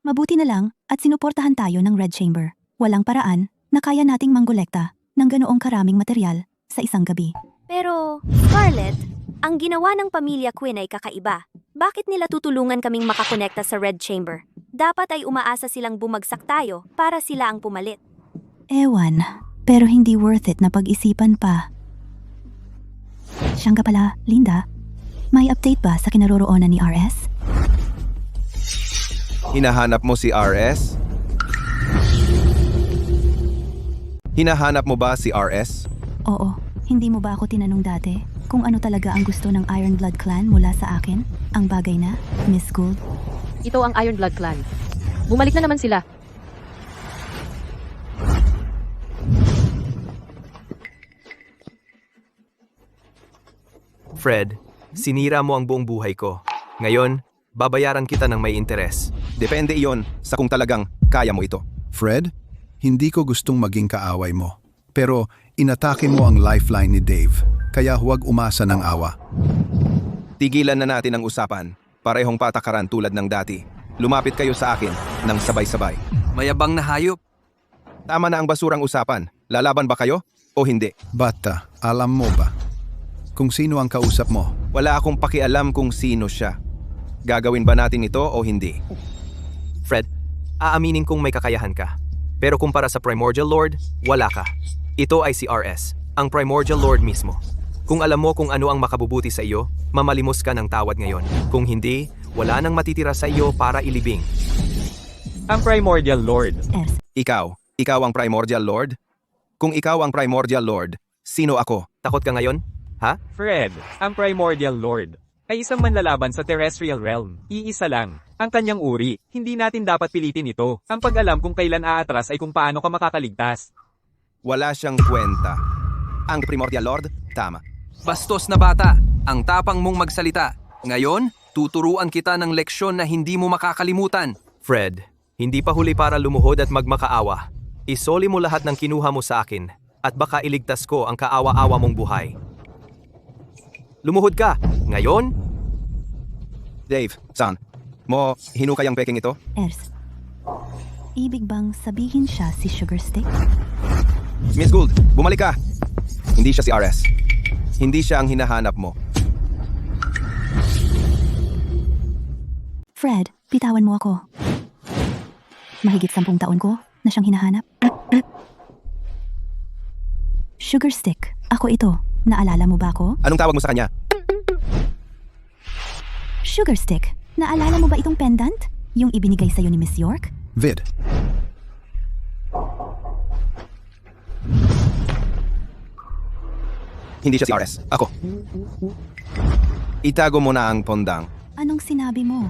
Mabuti na lang at sinuportahan tayo ng Red Chamber. Walang paraan na kaya nating manggolekta ng ganoong karaming materyal sa isang gabi. Pero, Scarlett, ang ginawa ng pamilya Quinn ay kakaiba. Bakit nila tutulungan kaming makakonekta sa Red Chamber? Dapat ay umaasa silang bumagsak tayo para sila ang pumalit. Ewan, pero hindi worth it na pag-isipan pa. Siyang ka pala, Linda. May update ba sa kinaroroonan ni RS? Hinahanap mo si RS? Hinahanap mo ba si RS? Oo, hindi mo ba ako tinanong dati kung ano talaga ang gusto ng Iron Blood Clan mula sa akin? Ang bagay na, Miss Gould. Ito ang Iron Blood Clan. Bumalik na naman sila. Fred, sinira mo ang buong buhay ko. Ngayon, babayaran kita ng may interes. Depende iyon sa kung talagang kaya mo ito. Fred, hindi ko gustong maging kaaway mo. Pero inatake mo ang lifeline ni Dave, kaya huwag umasa ng awa. Tigilan na natin ang usapan. Parehong patakaran tulad ng dati. Lumapit kayo sa akin ng sabay-sabay. Mayabang na hayop. Tama na ang basurang usapan. Lalaban ba kayo o hindi? Bata, alam mo ba kung sino ang kausap mo? Wala akong pakialam kung sino siya. Gagawin ba natin ito o hindi? Fred, aaminin kong may kakayahan ka. Pero kumpara sa Primordial Lord, wala ka. Ito ay si RS, ang Primordial Lord mismo. Kung alam mo kung ano ang makabubuti sa iyo, mamalimos ka ng tawad ngayon. Kung hindi, wala nang matitira sa iyo para ilibing. Ang Primordial Lord. Ikaw ang Primordial Lord? Kung ikaw ang Primordial Lord, sino ako? Takot ka ngayon? Ha? Fred, ang Primordial Lord. ay isang manlalaban sa terrestrial realm. Iisa lang. Ang kanyang uri. Hindi natin dapat pilitin ito. Ang pag-alam kung kailan aatras ay kung paano ka makakaligtas. Wala siyang kwenta. Ang Primordial Lord, tama. Bastos na bata, ang tapang mong magsalita. Ngayon, tuturuan kita ng leksyon na hindi mo makakalimutan. Fred, hindi pa huli para lumuhod at magmakaawa. Isoli mo lahat ng kinuha mo sa akin at baka iligtas ko ang kaawa-awa mong buhay. Lumuhod ka! Ngayon? Dave, son, mo hinukay ang peking ito? Ers, ibig bang sabihin siya si Sugar Stick? Miss Gould, bumalik ka! Hindi siya si RS. Hindi siya ang hinahanap mo. Fred, bitawan mo ako. Mahigit 10 taon ko na siyang hinahanap. Sugar Stick, ako ito. Naalala mo ba ako? Anong tawag mo sa kanya? Sugar Stick, naalala mo ba itong pendant? Yung ibinigay sa'yo ni Miss York? Vid. Hindi siya si RS. Ako. Itago mo na ang pondang. Anong sinabi mo?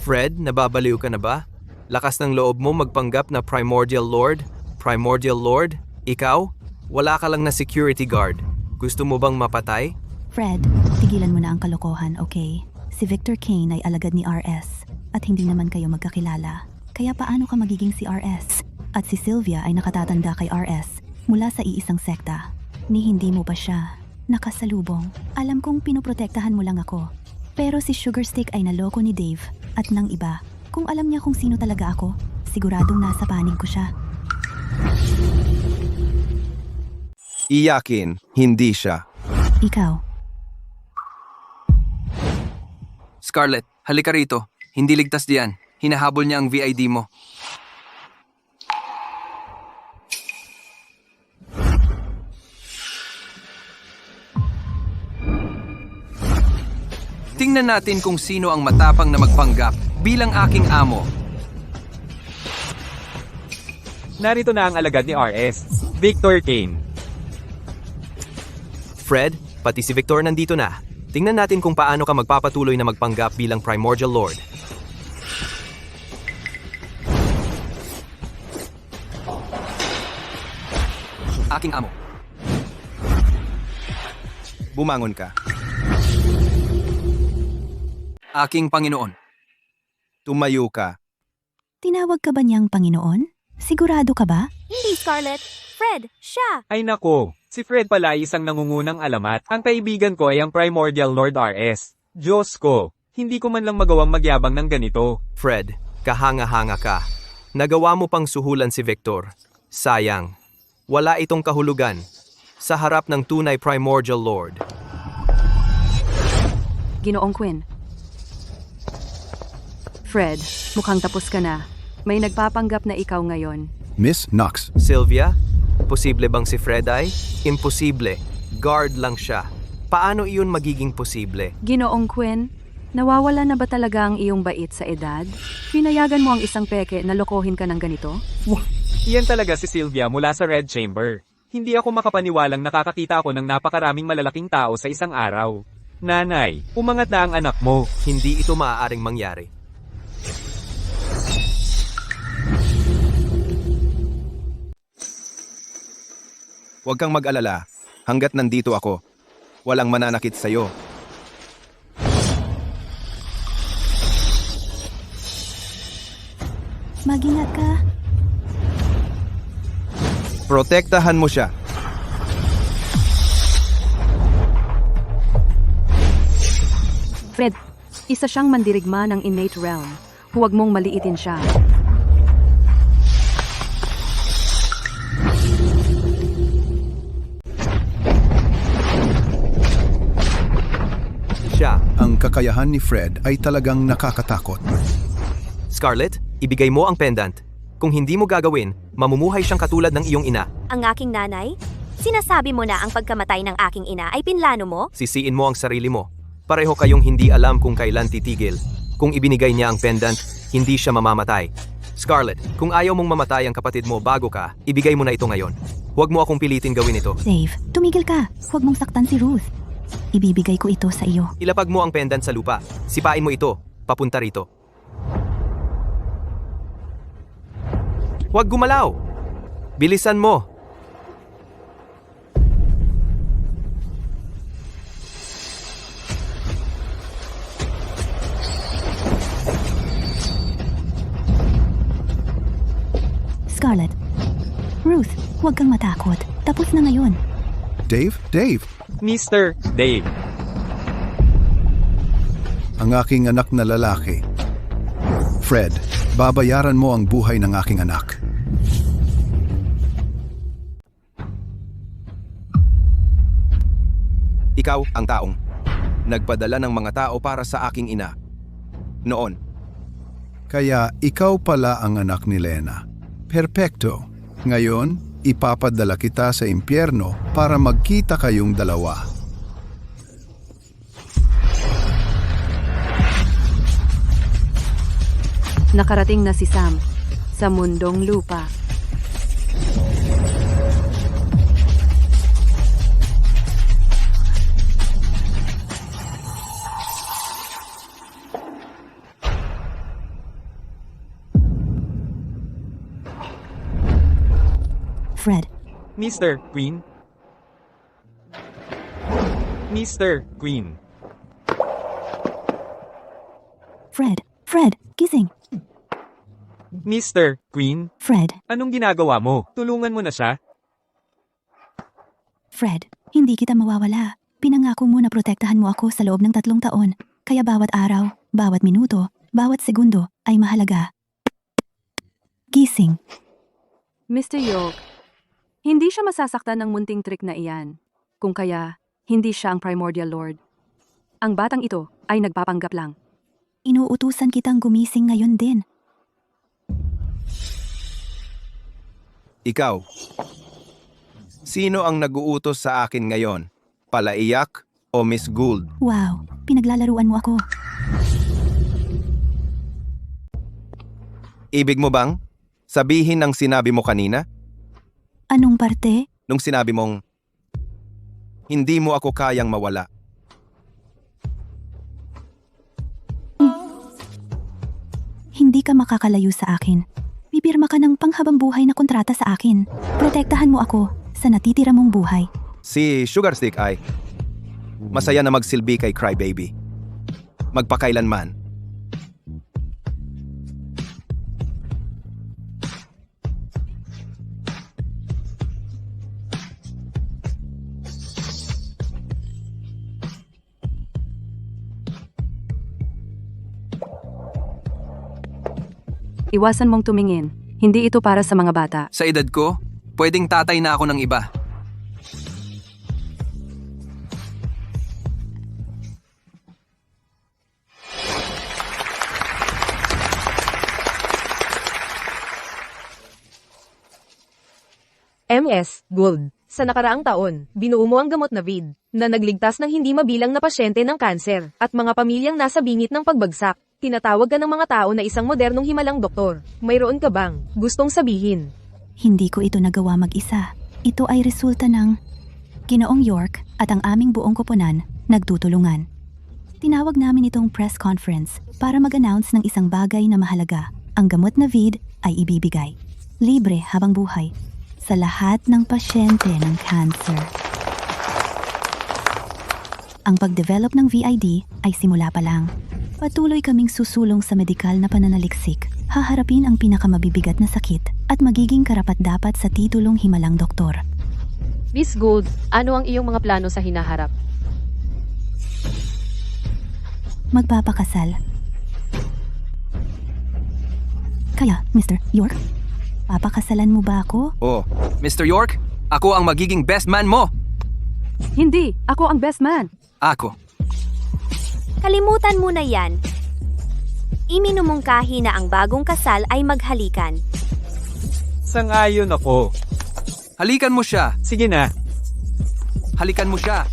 Fred, nababaliw ka na ba? Lakas ng loob mo magpanggap na Primordial Lord? Primordial Lord? Ikaw? Wala ka lang na security guard. Gusto mo bang mapatay? Fred, tigilan mo na ang kalokohan, okay? Si Victor Kane ay alagad ni RS at hindi naman kayo magkakilala. Kaya paano ka magiging si RS? At si Sylvia ay nakatatanda kay RS mula sa iisang sekta. Ni hindi mo pa siya nakasalubong. Alam kong pinoprotektahan mo lang ako. Pero si Sugar Stick ay naloko ni Dave at ng iba. Kung alam niya kung sino talaga ako, siguradong nasa panig ko siya. Iyakin, hindi siya. Ikaw. Scarlett, halika rito. Hindi ligtas diyan. Hinahabol niya ang VID mo. Tingnan natin kung sino ang matapang na magpanggap bilang aking amo. Narito na ang alagad ni RS, Victor Kane. Fred, pati si Victor nandito na. Tingnan natin kung paano ka magpapatuloy na magpanggap bilang Primordial Lord. Aking amo. Bumangon ka. Aking Panginoon. Tumayo ka. Tinawag ka ba niyang Panginoon? Sigurado ka ba? Hindi, Scarlett. Fred, siya. Ay nako, si Fred pala ay isang nangungunang alamat. Ang kaibigan ko ay ang Primordial Lord RS. Diyos ko, hindi ko man lang magawang magyabang ng ganito. Fred, kahanga-hanga ka. Nagawa mo pang suhulan si Victor. Sayang. Wala itong kahulugan sa harap ng tunay Primordial Lord. Ginoong Quinn. Fred, mukhang tapos ka na. May nagpapanggap na ikaw ngayon. Miss Knox. Sylvia, posible bang si Fred ay? Imposible. Guard lang siya. Paano iyon magiging posible? Ginoong Quinn, nawawala na ba talaga ang iyong bait sa edad? Pinayagan mo ang isang peke na lokohin ka ng ganito? Iyan talaga si Sylvia mula sa Red Chamber. Hindi ako makapaniwalang nakakakita ako ng napakaraming malalaking tao sa isang araw. Nanay, umangat na ang anak mo. Hindi ito maaaring mangyari. Huwag kang mag-alala. Hanggat nandito ako, walang mananakit sa'yo. Mag-ingat ka. Protektahan mo siya. Fred, isa siyang mandirigma ng innate realm. Huwag mong maliitin siya. Ang kakayahan ni Fred ay talagang nakakatakot. Scarlett, ibigay mo ang pendant. Kung hindi mo gagawin, mamumuhay siyang katulad ng iyong ina. Ang aking nanay? Sinasabi mo na ang pagkamatay ng aking ina ay pinlano mo? Sisiin mo ang sarili mo. Pareho kayong hindi alam kung kailan titigil. Kung ibinigay niya ang pendant, hindi siya mamamatay. Scarlett, kung ayaw mong mamatay ang kapatid mo bago ka, ibigay mo na ito ngayon. Huwag mo akong pilitin gawin ito. Dave, tumigil ka. Huwag mong saktan si Ruth. ibibigay ko ito sa iyo. Ilapag mo ang pendant sa lupa. Sipain mo ito. Papunta rito. Huwag gumalaw! Bilisan mo! Scarlett. Ruth, huwag kang matakot. Tapos na ngayon. Dave? Dave! Mr. Dave. Ang aking anak na lalaki. Fred, babayaran mo ang buhay ng aking anak. Ikaw ang taong nagpadala ng mga tao para sa aking ina. Noon, Kaya ikaw pala ang anak ni Lena. Perpekto. Ngayon, ipapadala kita sa impyerno para magkita kayong dalawa. Nakarating na si Sam sa mundong lupa. Fred, Mr. Queen. Mr. Queen. Fred, gising. Mr. Queen. Fred, Anong ginagawa mo? Tulungan mo na siya. Fred, hindi kita mawawala. Pinangako mo na protektahan mo ako sa loob ng 3 taon. Kaya bawat araw, bawat minuto, bawat segundo ay mahalaga. Gising. Mr. York, hindi siya masasaktan ng munting trick na iyan. Kung kaya, hindi siya ang Primordial Lord. Ang batang ito ay nagpapanggap lang. Inuutusan kitang gumising ngayon din. ikaw. Sino ang nag-uutos sa akin ngayon? Palaiyak o Miss Gould? Wow, pinaglalaruan mo ako. Ibig mo bang sabihin ang sinabi mo kanina? Anong parte? Nung sinabi mong, hindi mo ako kayang mawala. Hindi ka makakalayo sa akin. Pipirma ka ng panghabang buhay na kontrata sa akin. Protektahan mo ako sa natitira mong buhay. Si Sugarstick ay masaya na magsilbi kay Crybaby. Magpakailanman. Iwasan mong tumingin. Hindi ito para sa mga bata. Sa edad ko, pwedeng tatay na ako ng iba. MS Gould. Sa nakaraang taon, binuo mo ang gamot na VID, na nagligtas ng hindi mabilang na pasyente ng kanser, at mga pamilyang nasa bingit ng pagbagsak. Tinatawag ka ng mga tao na isang modernong himalang doktor. Mayroon ka bang gustong sabihin? Hindi ko ito nagawa mag-isa. Ito ay resulta ng Ginoong York at ang aming buong koponan nagtutulungan. Tinawag namin itong press conference para mag-announce ng isang bagay na mahalaga. Ang gamot na VID ay ibibigay. Libre habang buhay sa lahat ng pasyente ng cancer. Ang pag-develop ng VID ay simula pa lang. Patuloy kaming susulong sa medikal na pananaliksik, haharapin ang pinakamabibigat na sakit at magiging karapat-dapat sa titulong himalang doktor. Miss Gould, ano ang iyong mga plano sa hinaharap? Magpapakasal. Kaya, Mr. York, papakasalan mo ba ako? Oh, Mr. York, ako ang magiging best man mo. Hindi! Ako ang best man! Ako. Kalimutan mo na yan. Iminumungkahi na ang bagong kasal ay maghalikan. Sang-ayon ako. Halikan mo siya. Sige na. Halikan mo siya.